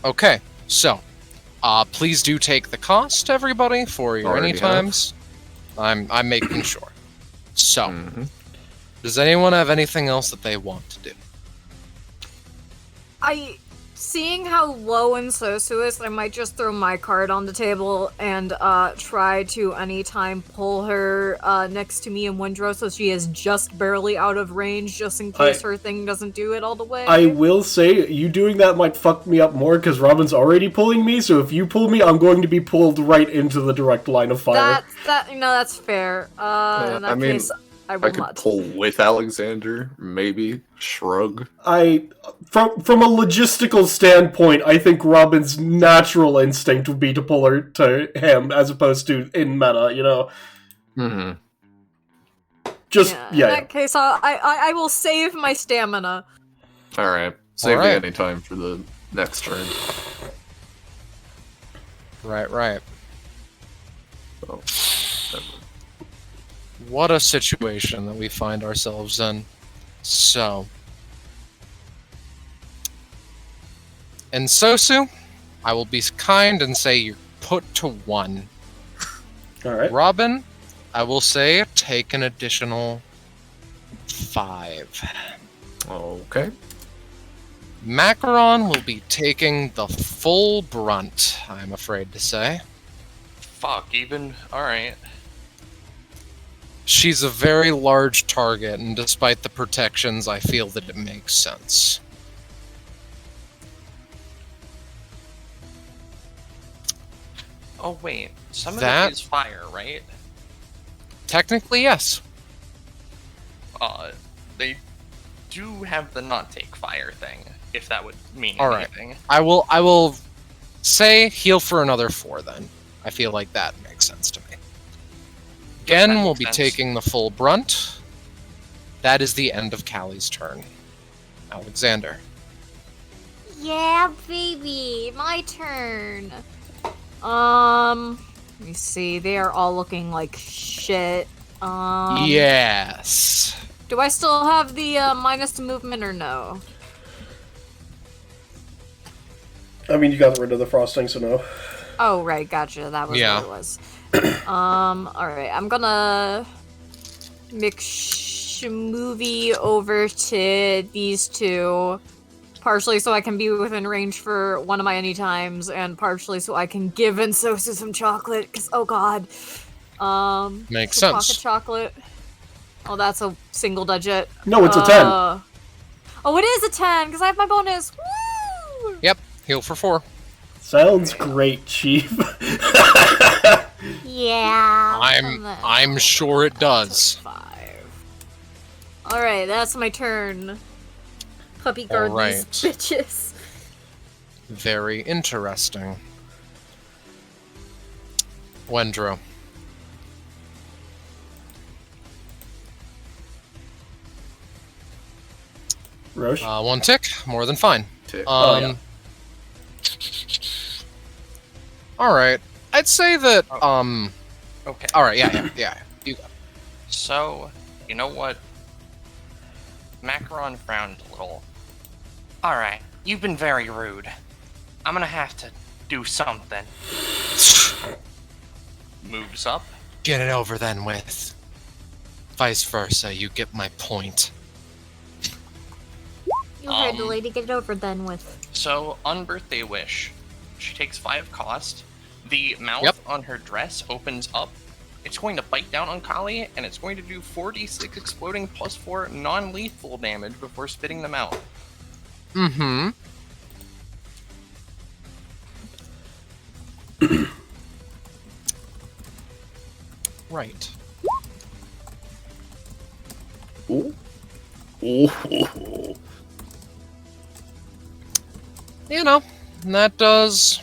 Okay, so, please do take the cost, everybody, for your Already anytimes. I'm making sure. So, Mhm. does anyone have anything else that they want to do? Seeing how low Insosu is, I might just throw my card on the table and try to anytime pull her next to me and Windrow so she is just barely out of range, just in case her thing doesn't do it all the way. I will say, you doing that might fuck me up more, because Robin's already pulling me, so if you pull me, I'm going to be pulled right into the direct line of fire. That's fair. In that case, I I will could not. pull with Alexander, maybe. Shrug. From a logistical standpoint, I think Robin's natural instinct would be to pull her to him as opposed to in meta, you know? Mm-hmm. Just, In that case, I will save my stamina. Alright. Save Alright. me any time for the next turn. Right. So, What a situation that we find ourselves in. So, and Sosu, I will be kind and say you're put to 1. Alright. Robin, I will say take an additional 5. okay. Macaron will be taking the full brunt, I'm afraid to say. Fuck, even? Alright. She's a very large target, and despite the protections, I feel that it makes sense. Oh, wait. Some of That- it is fire, right? Technically, yes. They do have the not take fire thing, if that would mean Alright. anything. I will say heal for another 4 then. I feel like that makes sense to me. Again, That we'll makes be sense. taking the full brunt. That is the end of Callie's turn. Alexander. Yeah, baby, my turn. Let me see. They are all looking like shit. Yes. Do I still have the minus to movement or no? I mean, you got rid of the frosting, so no. Oh, right, gotcha. That was Yeah. what it was. Alright, I'm gonna mix movie over to these two. Partially so I can be within range for one of my anytimes, and partially so I can give Ensosu some chocolate, because, oh god. Makes so sense. Pocket chocolate. Oh, that's a single digit. No, it's a 10. Oh, it is a 10, because I have my bonus. Woo! Yep. Heal for 4. Sounds great, Chief. Yeah. I'm sure it does. 5. Alright, that's my turn. Puppy guard these Alright. bitches. Very interesting. Wendro. Roche? 1 tick, more than fine. Tick. Oh, yeah. Alright. I'd say that, Okay. Alright, yeah. You go. So, you know what? Macaron frowned a little. Alright, you've been very rude. I'm gonna have to do something. Moves up. Get it over then with. Vice versa, you get my point. You heard the lady, get it over then with. So, on Birthday Wish, she takes 5 cost. The mouth Yep. on her dress opens up. It's going to bite down on Kali, and it's going to do 4d6 exploding plus 4 non-lethal damage before spitting them out. Mm-hmm. Right. Ooh. Ooh. You know, that does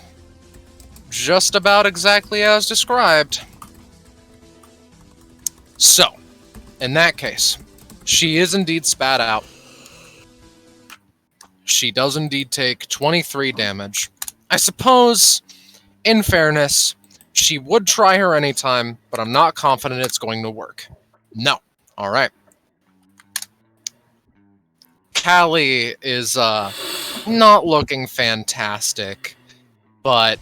just about exactly as described. So, in that case, she is indeed spat out. She does indeed take 23 damage. I suppose, in fairness, she would try her anytime, but I'm not confident it's going to work. No. Alright. Callie is, not looking fantastic, but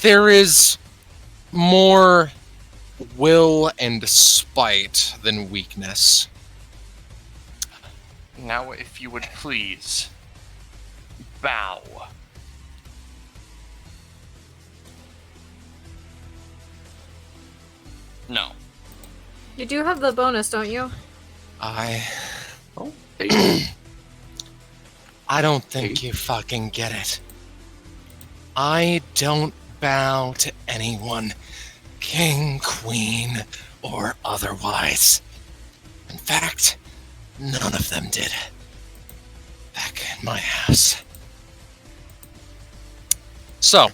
there is more will and spite than weakness. Now, if you would please, bow. No. You do have the bonus, don't you? I Oh, hey. don't think you fucking get it. I don't bow to anyone. King, queen, or otherwise. In fact, none of them did. Back in my house. So,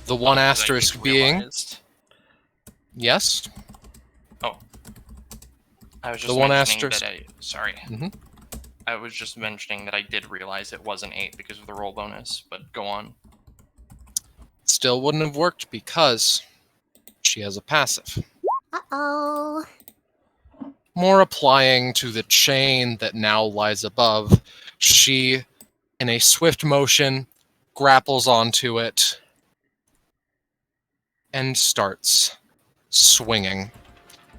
the one asterisk being... Yes? Oh. I was just The one mentioning asterisk... that sorry. I was just mentioning that I did realize it was an 8 because of the roll bonus, but go on. Still wouldn't have worked because she has a passive. Uh-oh. More applying to the chain that now lies above, she, in a swift motion, grapples onto it and starts swinging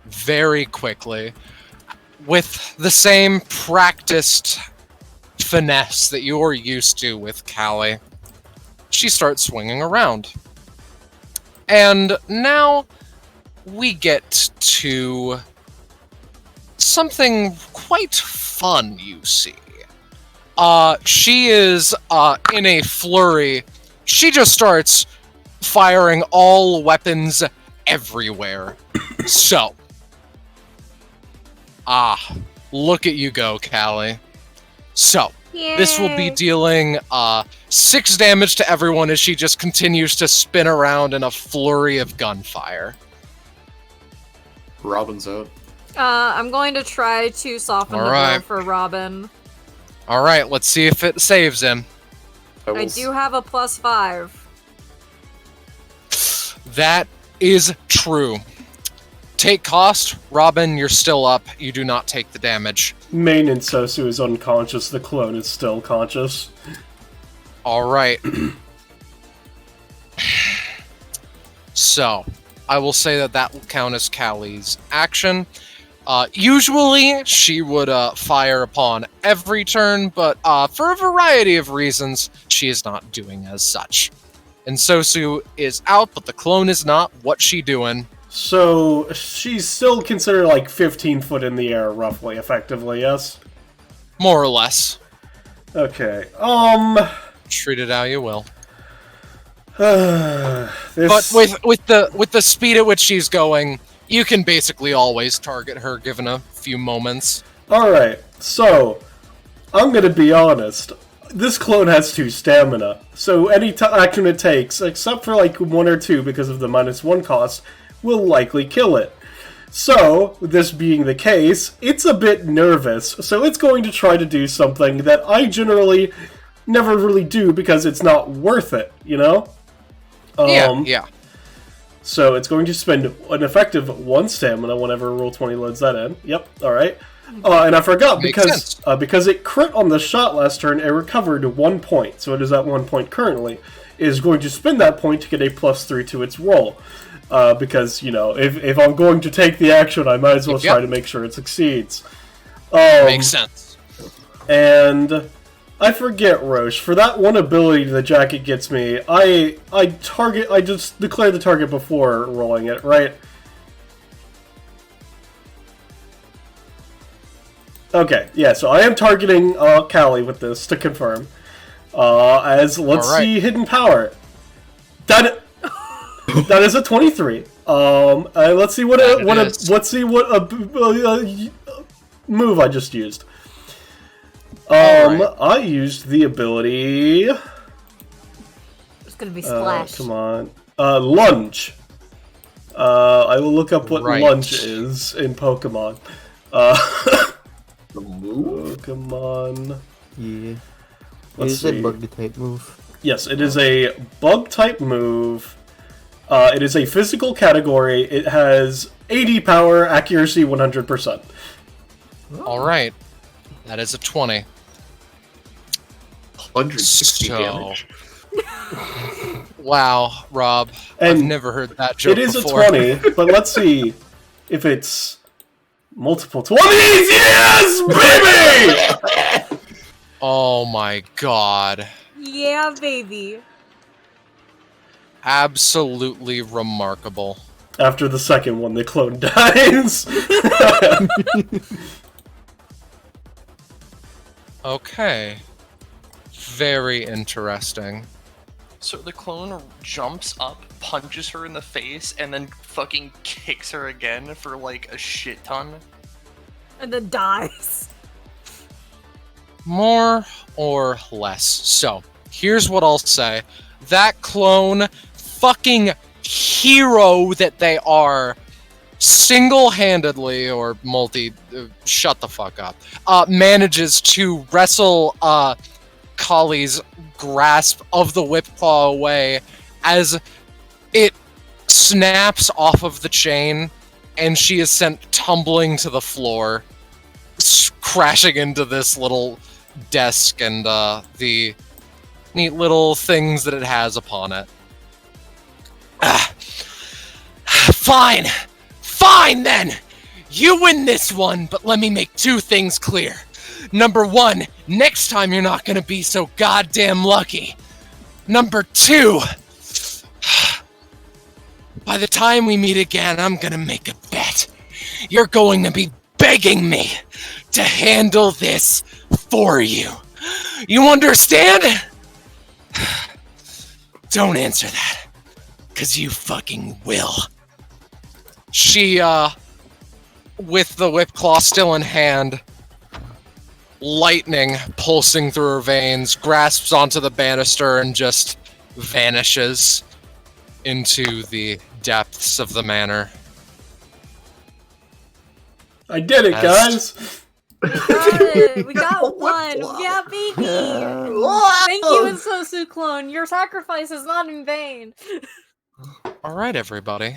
very quickly with the same practiced finesse that you're used to with Callie. She starts swinging around. And now we get to something quite fun, you see. She is in a flurry. She just starts firing all weapons everywhere. So, look at you go, Callie. So, this will be dealing 6 damage to everyone as she just continues to spin around in a flurry of gunfire. Robin's out. I'm going to try to soften the blow for Robin. Alright, let's see if it saves him. I do have a +5. That is true. Take cost. Robin, you're still up. You do not take the damage. Main and Sosu is unconscious. The clone is still conscious. Alright. So, I will say that will count as Callie's action. Usually, she would fire upon every turn, but for a variety of reasons, she is not doing as such. And Sosu is out, but the clone is not. What's she doing? So, she's still considered like 15 foot in the air, roughly, effectively, yes? More or less. Okay, Treat it how you will. But with the speed at which she's going, you can basically always target her given a few moments. Alright, so, I'm gonna be honest. This clone has 2 stamina, so any action it takes, except for like 1 or 2 because of the -1 cost, will likely kill it. So, this being the case, it's a bit nervous, so it's going to try to do something that I generally never really do because it's not worth it, you know? Yeah. So it's going to spend an effective 1 stamina whenever Roll20 loads that in. Yep, alright. And I forgot, because it crit on the shot last turn, it recovered 1 point, so it is at 1 point currently. It is going to spend that point to get a +3 to its roll. Because, you know, if I'm going to take the action, I might as well try to make sure it succeeds. Makes sense. And I forget, Roche, for that one ability the jacket gets me, I just declare the target before rolling it, right? Okay, yeah, so I am targeting Callie with this to confirm. Let's see hidden power. That is a 23. Let's see what move I just used. I used the ability. It's gonna be splash. Come on, lunge. I will look up what lunge is in Pokemon. The move? Pokemon. Yeah. Let's It is a bug type move. Yes, it is a bug type move. It is a physical category. It has 80 power, accuracy 100%. Alright. That is a 20. 160 damage. Wow, Rob. And I've never heard that joke It is before. a 20, but let's see if it's multiple 20s! Yes, baby! Oh my god. Yeah, baby. Absolutely remarkable. After the second one, the clone dies. Okay. Very interesting. So the clone jumps up, punches her in the face, and then fucking kicks her again for like a shit ton. And then dies. More or less. So, here's what I'll say. That clone, fucking hero that they are, single-handedly, or shut the fuck up, manages to wrestle Kali's grasp of the whip claw away as it snaps off of the chain, and she is sent tumbling to the floor, crashing into this little desk and the neat little things that it has upon it. Fine! Fine then! You win this one, but let me make two things clear. Number one, next time you're not gonna be so goddamn lucky. Number two, by the time we meet again, I'm gonna make a bet. You're going to be begging me to handle this for you. You understand? Don't answer that, 'cause you fucking will. She, with the whip claw still in hand, lightning pulsing through her veins, grasps onto the banister and just vanishes into the depths of the manor. I did it, guys! We got it! We got one! Yeah, baby! Thank you, Ensue Clone! Your sacrifice is not in vain! Alright, everybody.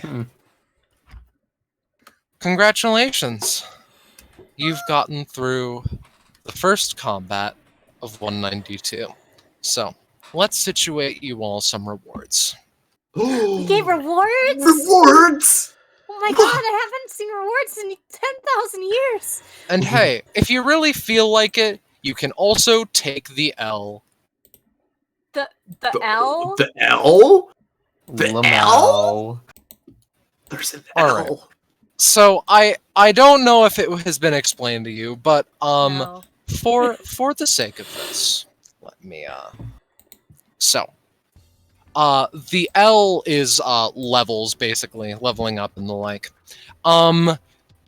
Congratulations! You've gotten through the first combat of 192. So, let's situate you all some rewards. You gave rewards? Rewards! Oh my god, I haven't seen rewards in 10,000 years! And hey, if you really feel like it, you can also take the L. The L? The L? The Lamau. L? There's an L. Alright. So, I don't know if it has been explained to you, but, No. for the sake of this, let me, So, the L is, levels, basically, leveling up and the like.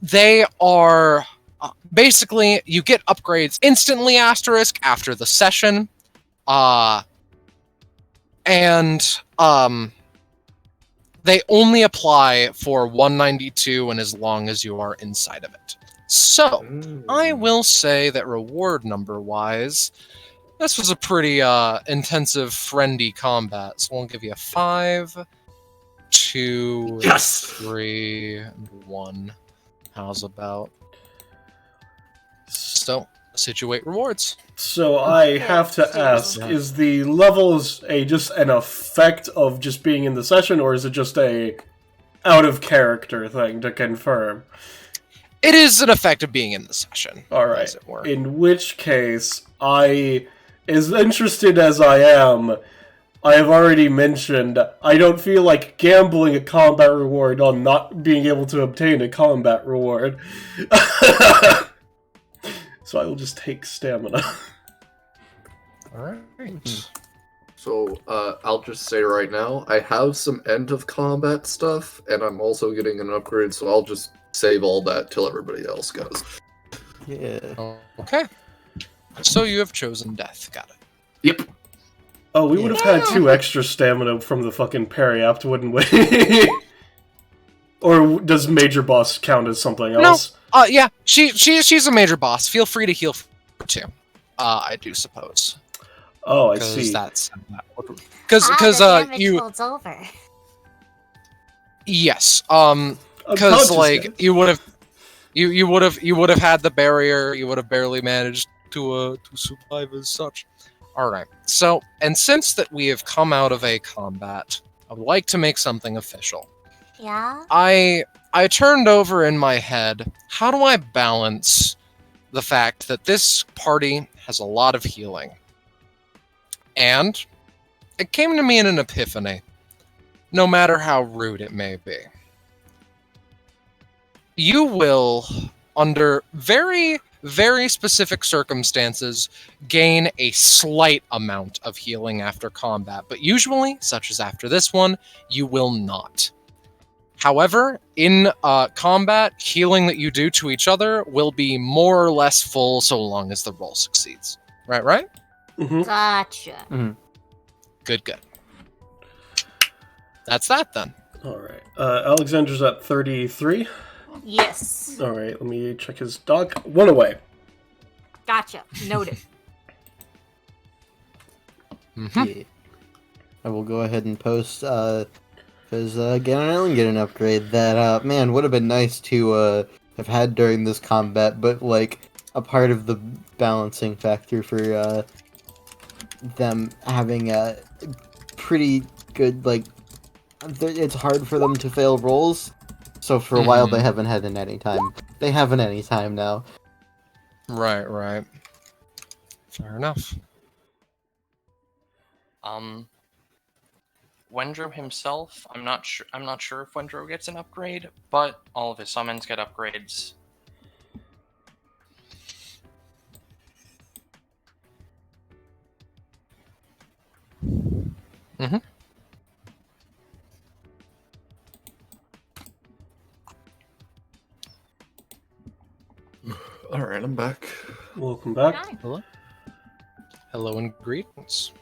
They are, basically, you get upgrades instantly, asterisk, after the session, and, they only apply for 192 and as long as you are inside of it. So, I will say that reward number-wise, this was a pretty intensive, friendly combat. So we'll give you a 5, 2, Yes! 3, and 1. How's about? So, situate rewards. So I have to ask, is the levels just an effect of just being in the session, or is it just a out-of-character thing to confirm? It is an effect of being in the session, Alright, as it were. in which case, as interested as I am, I have already mentioned, I don't feel like gambling a combat reward on not being able to obtain a combat reward. So I will just take stamina. Alright. So, I'll just say right now, I have some end of combat stuff, and I'm also getting an upgrade, so I'll just save all that till everybody else goes. Yeah. Okay. So you have chosen death. Got it. Yep. Oh, we would have had 2 extra stamina from the fucking parry-apt, wouldn't we? Or does Major Boss count as something else? No. Yeah. She's a major boss. Feel free to heal for 2. I do suppose. Oh, I see. Because you. Holds over. Yes. Because like you would have had the barrier. You would have barely managed to survive as such. All right. So, and since that we have come out of a combat, I would like to make something official. Yeah? I turned over in my head, how do I balance the fact that this party has a lot of healing? And it came to me in an epiphany, no matter how rude it may be. You will, under very, very specific circumstances, gain a slight amount of healing after combat, but usually, such as after this one, you will not. However, in combat, healing that you do to each other will be more or less full so long as the roll succeeds. Right? Mm-hmm. Gotcha. Good. That's that then. All right. Alexander's at 33. Yes. All right. Let me check his dog. 1 away. Gotcha. Noted. Yeah. I will go ahead and post, because again, I don't get an upgrade that, man, would have been nice to have had during this combat, but, like, a part of the balancing factor for them having a pretty good, like, it's hard for them to fail rolls, so for a while they haven't had an any time. They have an any time now. Right. Fair enough. Wendro himself, I'm not sure if Wendro gets an upgrade, but all of his summons get upgrades. Mm-hmm. Alright, I'm back. Welcome back. Hi. Hello and greetings.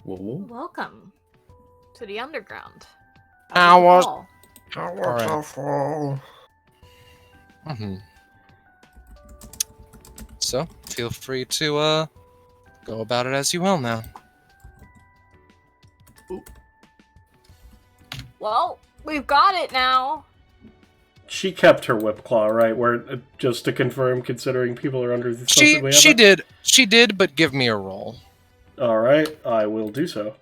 Whoa. Welcome to the underground. I was- Hall. Alright. So, feel free to go about it as you will now. Well, we've got it now. She kept her whip claw, right? Where just to confirm, considering people are under the assumption we have it? She did, but give me a roll. All right, I will do so.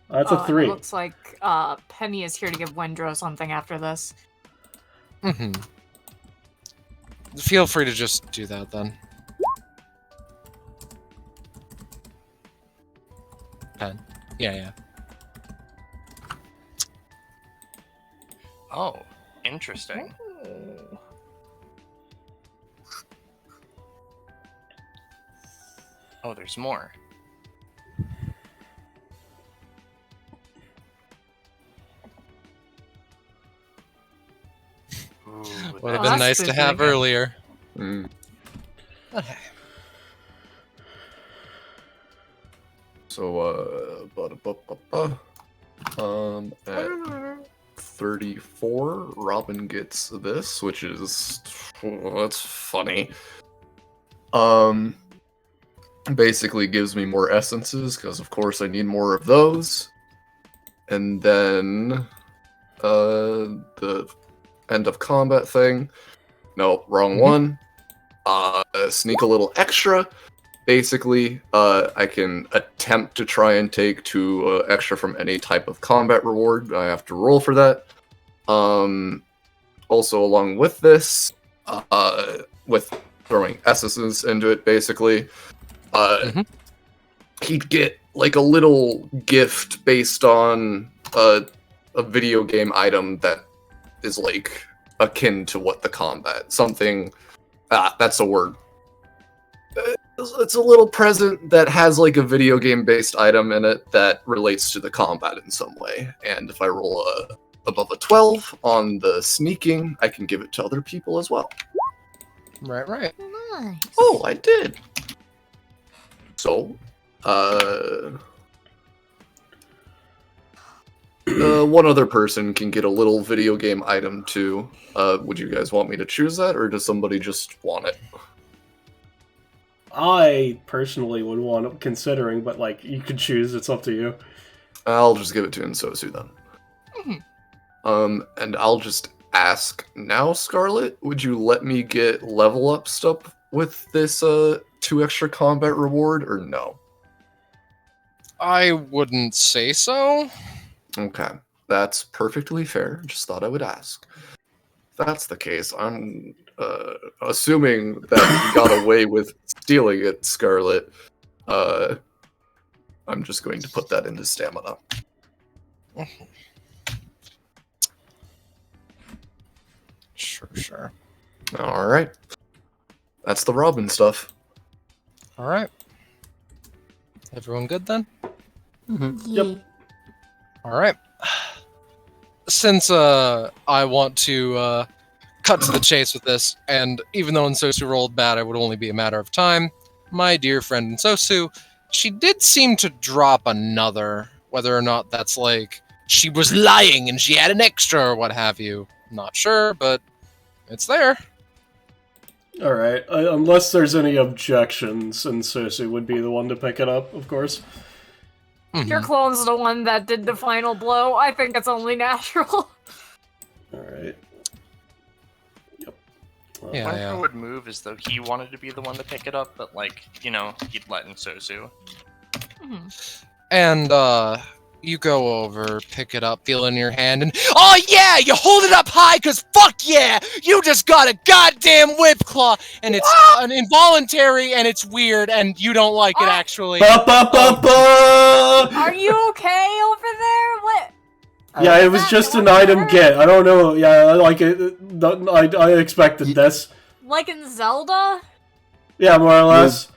That's a And 3. It looks like Penny is here to give Wendro something after this. Feel free to just do that then. 10. Yeah. Oh, interesting. Oh, there's more. Ooh, Would have Oh, been that's nice to spooky. have earlier. Mm. So, at 34, Robin gets this, which is, that's funny. Basically gives me more essences, because of course I need more of those. And then, the end of combat thing. No, wrong one. Sneak a little extra. Basically, I can attempt to try and take 2 extra from any type of combat reward. I have to roll for that. Also, along with this, with throwing essences into it, basically, he'd get like a little gift based on a video game item that is like akin to what the combat. Something. That's a word. It's a little present that has like a video game based item in it that relates to the combat in some way. And if I roll above a 12 on the sneaking, I can give it to other people as well. Right. Nice. Oh, I did. So, one other person can get a little video game item too. Would you guys want me to choose that, or does somebody just want it? I personally would want it considering, but like you could choose. It's up to you. I'll just give it to Ensue then. And I'll just ask now, Scarlet, would you let me get level up stuff with this 2 extra combat reward, or no? I wouldn't say so. Okay, that's perfectly fair. Just thought I would ask. If that's the case, I'm assuming that you got away with stealing it, Scarlet. I'm just going to put that into stamina. Sure. All right. That's the Robin stuff. All right. Everyone good then? Yep. All right. since I want to cut to the chase with this, and even though Ensosu rolled bad, it would only be a matter of time. My dear friend Ensosu, she did seem to drop another. Whether or not that's like she was lying and she had an extra or what have you, not sure, but it's there. Alright, unless there's any objections, and Cersei would be the one to pick it up, of course. Your clone's the one that did the final blow. I think it's only natural. Alright. Yep. Yeah, One yeah. who would move as though he wanted to be the one to pick it up, but like, you know, he'd let Ensosu. And you go over, pick it up, feel it in your hand, and oh yeah, you hold it up high, cause fuck yeah, you just got a goddamn whip claw, and it's an involuntary, and it's weird, and you don't like it actually. Ba ba ba ba! Are you okay over there? What? Yeah, it was just an item get. I don't know. Yeah, I like it. I expected this. Like in Zelda? Yeah, more or less.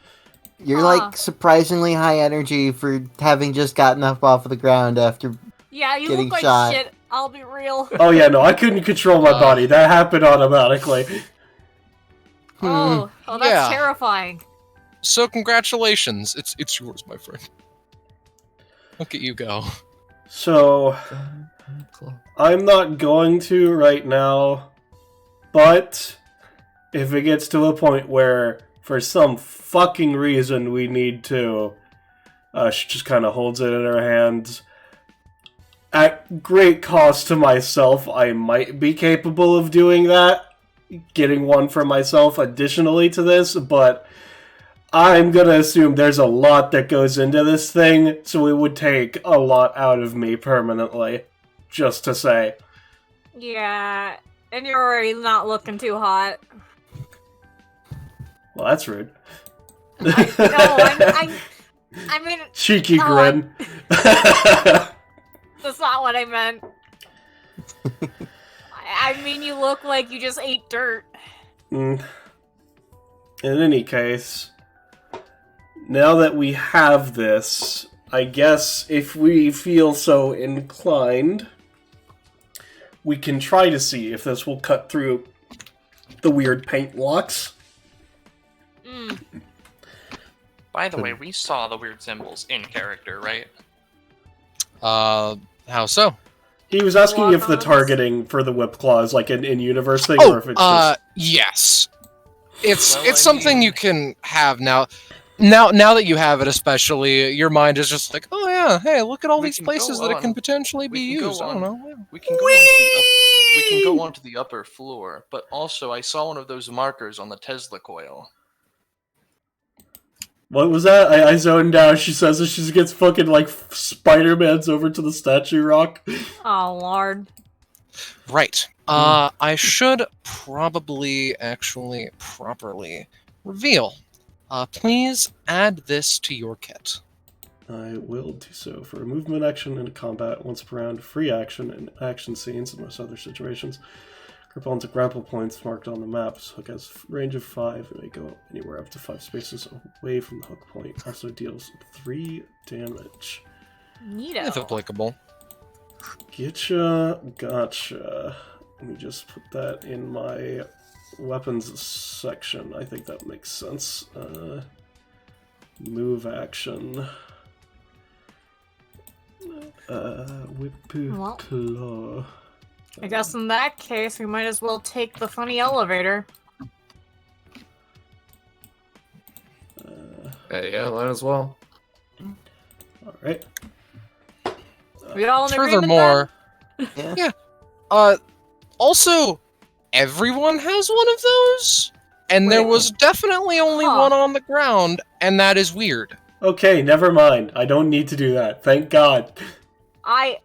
You're like surprisingly high energy for having just gotten up off of the ground after. Yeah, you Getting look like shot. shit. I'll be real. Oh yeah, no, I couldn't control my body. That happened automatically. Oh, that's Yeah. terrifying. So congratulations, it's yours, my friend. Look at you go. So, I'm not going to right now, but if it gets to a point where, for some fucking reason, we need to, she just kind of holds it in her hands. At great cost to myself, I might be capable of doing that, getting one for myself additionally to this, but I'm gonna assume there's a lot that goes into this thing, so it would take a lot out of me permanently, just to say. Yeah, and you're already not looking too hot. Well, that's rude. No, I mean, Cheeky no, grin. that's not what I meant. I mean, you look like you just ate dirt. In any case, now that we have this, I guess if we feel so inclined, we can try to see if this will cut through the weird paint blocks. By the way, we saw the weird symbols in character, right? How so? He was asking if the Walk-ons? targeting for the whip claw is like an in-universe thing, or if it's just... Yes. It's Well, I something mean- you can have now. Now that you have it, especially, your mind is just like, oh yeah, hey, look at all We these can places go that it can on. potentially be We can go used. I don't on. know. We can go we can go onto the upper floor, but also I saw one of those markers on the Tesla coil. What was that? I zoned out. She says that she gets fucking, like, Spider-Man's over to the statue rock. Oh, Lord. Right. I should probably actually properly reveal. Please add this to your kit. I will do so for a movement action in a combat once per round, free action in action scenes and most other situations. Grip onto grapple points marked on the map. So hook has range of 5 and may go anywhere up to 5 spaces away from the hook point. Also deals 3 damage. Neato. If applicable. Getcha, gotcha. Let me just put that in my weapons section. I think that makes sense. Move action. Whip Well. claw. I guess in that case, we might as well take the funny elevator. Yeah, might as well. Alright. We all in agreement Furthermore, Yeah. Also, everyone has one of those, and there Wait. was definitely only Huh. one on the ground, and that is weird. Okay, never mind. I don't need to do that. Thank God. then?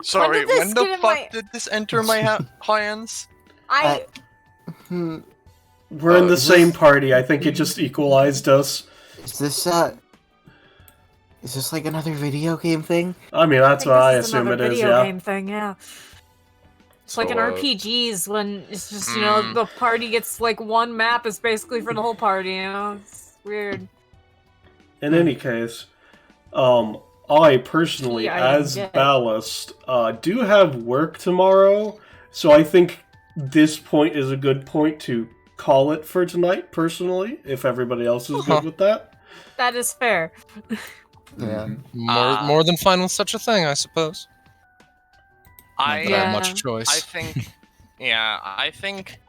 Sorry, did this when the get in fuck my- did this enter my hands? Hmm. We're in the Is same this- party. I think it just equalized us. Is this like another video game thing? I mean, that's think what I this is assume another it is, video yeah. game thing, yeah. It's like So, in RPGs when it's just, you know, the party gets like one map is basically for the whole party, you know? It's weird. In any case, I personally, Yeah, as yeah. Ballast, do have work tomorrow, so I think this point is a good point to call it for tonight, personally, if everybody else is good with that. That is fair. Yeah. More than fine with such a thing, I suppose. Not that I have much Yeah. choice. I think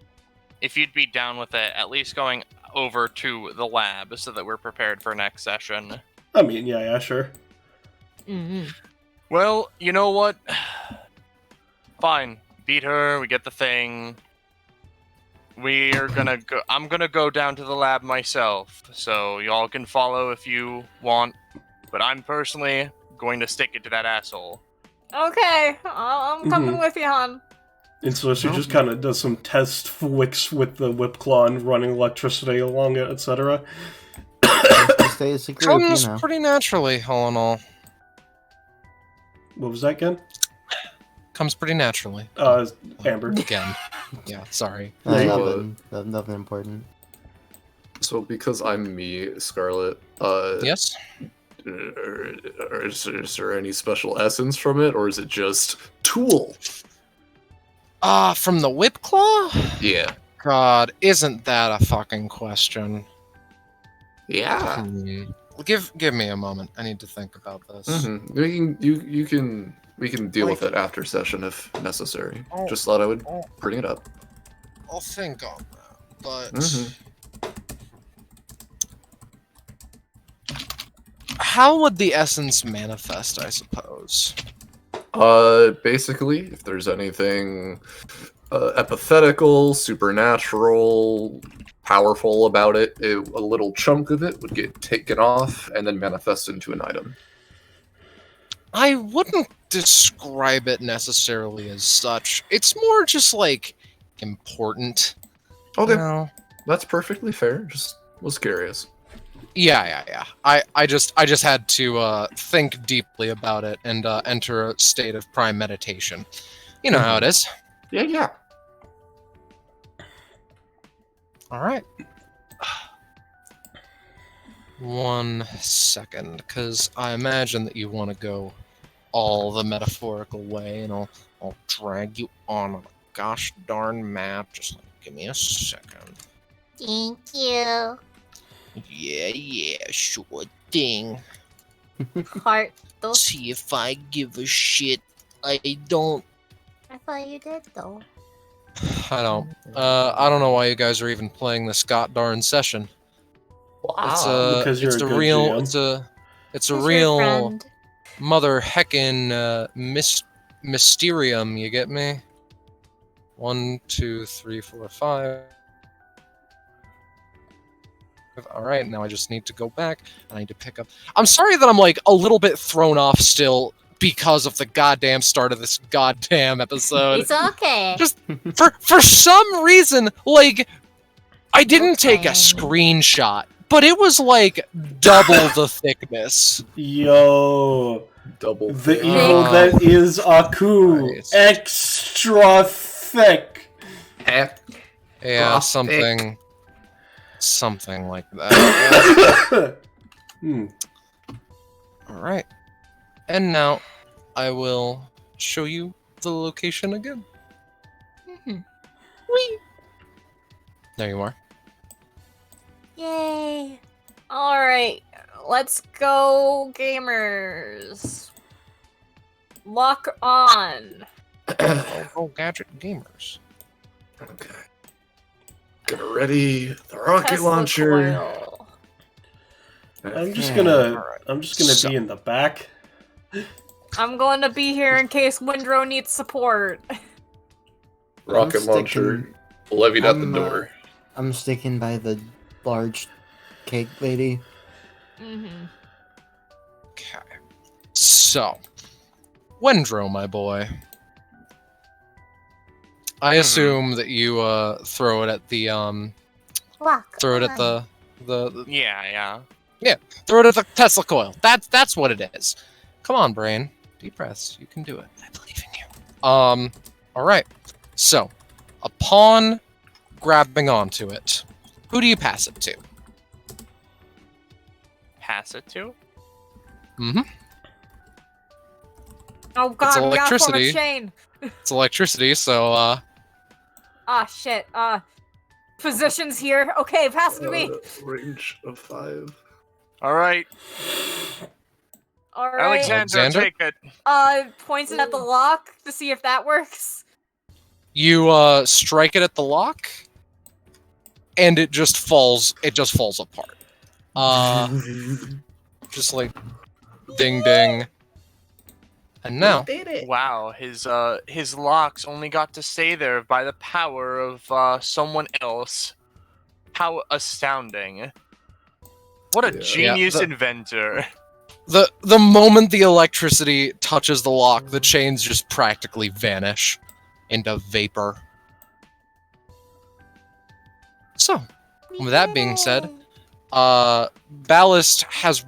if you'd be down with it, at least going over to the lab so that we're prepared for next session. I mean, yeah, sure. Mm-hmm. Well, you know what? Fine. Beat her, we get the thing. We're gonna go. I'm gonna go down to the lab myself, so y'all can follow if you want. But I'm personally going to stick it to that asshole. Okay, I'm coming with you, hon. And so she just kind of does some test flicks with the whip claw and running electricity along it, etc. Stay as a group, Comes you know. pretty naturally, all in all. What was that again? Comes pretty naturally. Amber. Again. Yeah, sorry. Nothing important. So because I'm me, Scarlet, Yes? is there any special essence from it, or is it just tool? From the whip claw? Yeah. God, isn't that a fucking question? Yeah. Give me a moment. I need to think about this. We can deal with it after session if necessary. Oh. Just thought I would bring it up. I'll think on that. But how would the essence manifest, I suppose? Basically, if there's anything epithetical, supernatural, powerful about it, a little chunk of it would get taken off and then manifest into an item. I wouldn't describe it necessarily as such. It's more just like important. Okay, You know? that's perfectly fair. Just was curious. Yeah. I just had to think deeply about it and enter a state of prime meditation. You know how it is. Yeah. All right. 1 second, because I imagine that you want to go all the metaphorical way, and I'll drag you on a gosh darn map. Just give me a second. Thank you. Yeah, sure thing. Heart. See if I give a shit. I don't. I thought you did though. I don't. I don't know why you guys are even playing this god darn session. Wow. Because you're It's a a good real. GM. It's a Who's your real friend? mother heckin' mysterium. You get me? 1, 2, 3, 4, 5. All right, now I just need to go back. I need to pick up. I'm sorry that I'm like a little bit thrown off still because of the goddamn start of this goddamn episode. It's okay. Just for some reason, like I didn't take a Okay. screenshot, but it was like double the thickness. Yo, Double. the thing. evil Oh, that is Aku, Christ. extra thick. Heck. Yeah, Oh, something like that. Hmm. All right, and now I will show you the location again. Mhm. Whee! There you are. Yay. Alright, let's go, gamers. Lock on. Oh, gadget gamers. Okay. Get ready. The rocket Tesla launcher. coil. I'm just Okay. gonna Alright, be so- in the back. I'm going to be here in case Windrow needs support. Rocket I'm launcher levied at the I'm, door. I'm sticking by the large cake lady. Mm-hmm. Okay. So, Wendro, my boy. I assume that you throw it at the Lock. throw it at on. the Yeah. throw it at the Tesla coil. That's what it is. Come on, brain. Deep breaths. You can do it. I believe in you. All right. So, upon grabbing onto it, who do you pass it to? Pass it to? Mm-hmm. Oh god, we gotta form a chain. It's electricity, so Ah shit. Positions here. Okay, pass it to me. Range of 5. All right, All right. Alexander, take it. Points it at the lock to see if that works. you strike it at the lock, and it just falls. It just falls apart. Just like ding ding. And now, Wow, his locks only got to stay there by the power of someone else. How astounding! What a genius inventor! the moment the electricity touches the lock, the chains just practically vanish into vapor. So, with that being said, Ballast has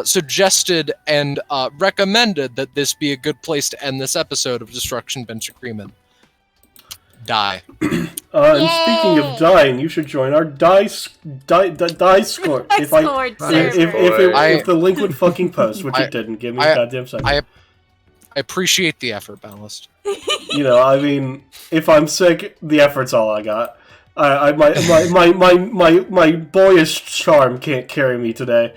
suggested and recommended that this be a good place to end this episode of Destruction Bench Agreement. Die. And speaking of dying, you should join our die score. If the link would fucking post, which it didn't, give me a goddamn second. I appreciate the effort, Ballast. You know, I mean, if I'm sick, the effort's all I got. My boyish charm can't carry me today.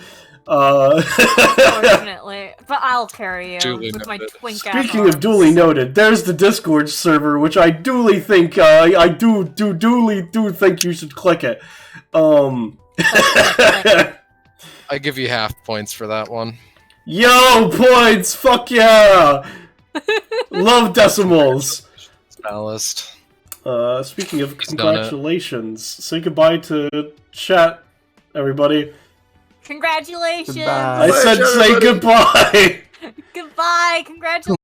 Unfortunately, but I'll carry you Duly with my noted. twink. Speaking of duly noted, there's the Discord server, which I duly think I duly think you should click it. I give you half points for that one. Yo, points! Fuck yeah! Love decimals. Ballast. Speaking of congratulations, say goodbye to chat, everybody. Congratulations! Goodbye. I said say goodbye! Goodbye! Congratulations!